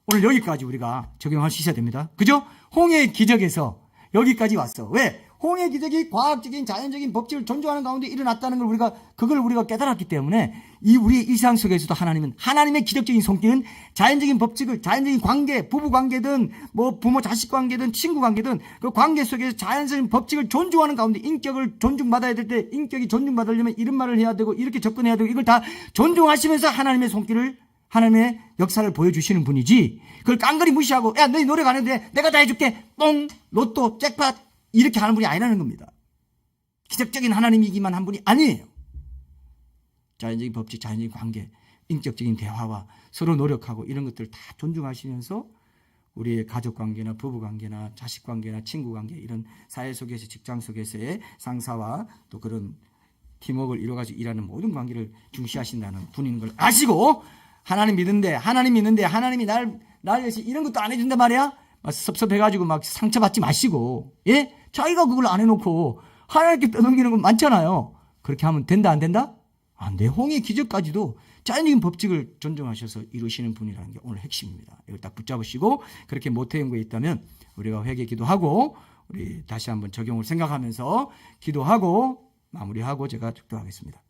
Speaker 2: 오늘 여기까지 우리가 적용할 수 있어야 됩니다. 그죠? 홍해의 기적에서 여기까지 왔어. 왜? 홍해 기적이 과학적인 자연적인 법칙을 존중하는 가운데 일어났다는 걸 우리가 깨달았기 때문에 이 우리의 일상 속에서도 하나님의 기적적인 손길은 자연적인 법칙을, 자연적인 관계, 부부 관계든 뭐 부모 자식 관계든 친구 관계든 그 관계 속에서 자연적인 법칙을 존중하는 가운데 인격을 존중받아야 될 때 인격이 존중받으려면 이런 말을 해야 되고 이렇게 접근해야 되고 이걸 다 존중하시면서 하나님의 손길을, 하나님의 역사를 보여주시는 분이지, 그걸 깡그리 무시하고 야 너희 노력 안 해도 돼, 내가 다 해줄게, 똥 로또 잭팟 이렇게 하는 분이 아니라는 겁니다. 기적적인 하나님이기만 한 분이 아니에요. 자연적인 법칙, 자연적인 관계, 인격적인 대화와 서로 노력하고 이런 것들을 다 존중하시면서 우리의 가족 관계나 부부 관계나 자식 관계나 친구 관계, 이런 사회 속에서, 직장 속에서의 상사와 또 그런 팀워크를 이루어가지고 일하는 모든 관계를 중시하신다는 분인 걸 아시고, 하나님 믿는데 하나님이 날 위해서 이런 것도 안 해준단 말이야? 막 섭섭해가지고 막 상처받지 마시고, 예? 자기가 그걸 안 해놓고 하나님께 떠넘기는 건 많잖아요. 그렇게 하면 된다, 안 된다? 안 돼. 홍해 기적까지도 자연적인 법칙을 존중하셔서 이루시는 분이라는 게 오늘 핵심입니다. 이걸 딱 붙잡으시고, 그렇게 못해온 게 있다면 우리가 회개 기도하고 우리 다시 한번 적용을 생각하면서 기도하고 마무리하고 제가 축도하겠습니다.